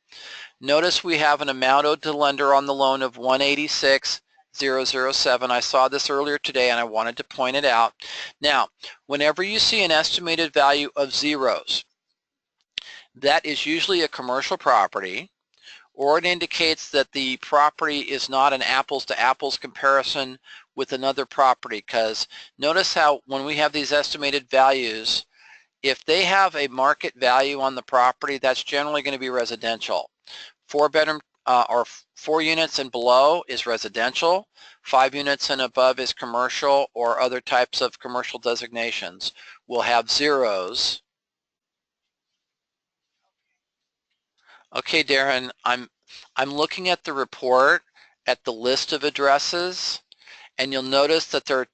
Notice we have an amount owed to lender on the loan of $186 007. I saw this earlier today and I wanted to point it out. Now, whenever you see an estimated value of zeros, that is usually a commercial property, or it indicates that the property is not an apples to apples comparison with another property, because notice how when we have these estimated values, if they have a market value on the property, that's generally going to be residential. 4-bedroom or 4 units and below is residential. 5 units and above is commercial, or other types of commercial designations will have zeros. Okay, Darren, I'm looking at the report at the list of addresses, and you'll notice that there are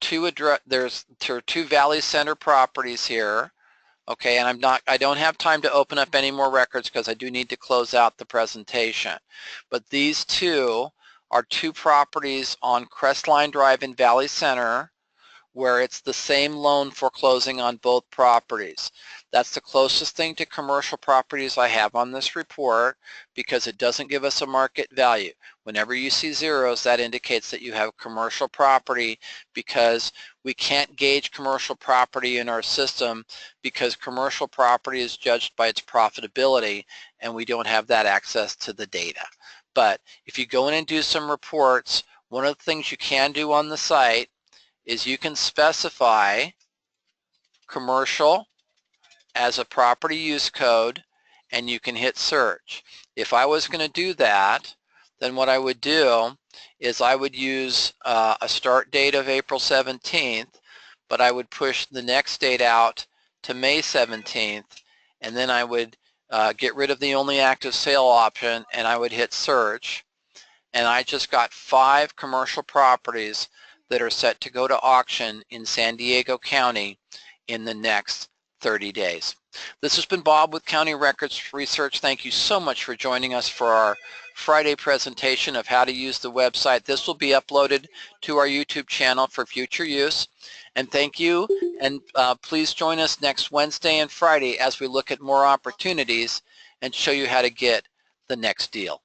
two Valley Center properties here. Okay, and I don't have time to open up any more records because I do need to close out the presentation. But these two are two properties on Crestline Drive in Valley Center, where it's the same loan foreclosing on both properties. That's the closest thing to commercial properties I have on this report, because it doesn't give us a market value. Whenever you see zeros, that indicates that you have commercial property, because we can't gauge commercial property in our system because commercial property is judged by its profitability, and we don't have that access to the data. But if you go in and do some reports, one of the things you can do on the site is you can specify commercial as a property use code, and you can hit search. If I was going to do that, then what I would do is I would use a start date of April 17th, but I would push the next date out to May 17th, and then I would get rid of the only active sale option, and I would hit search, and I just got 5 commercial properties that are set to go to auction in San Diego County in the next 30 days. This has been Bob with County Records Research. Thank you so much for joining us for our Friday presentation of how to use the website. This will be uploaded to our YouTube channel for future use. And thank you, and please join us next Wednesday and Friday as we look at more opportunities and show you how to get the next deal.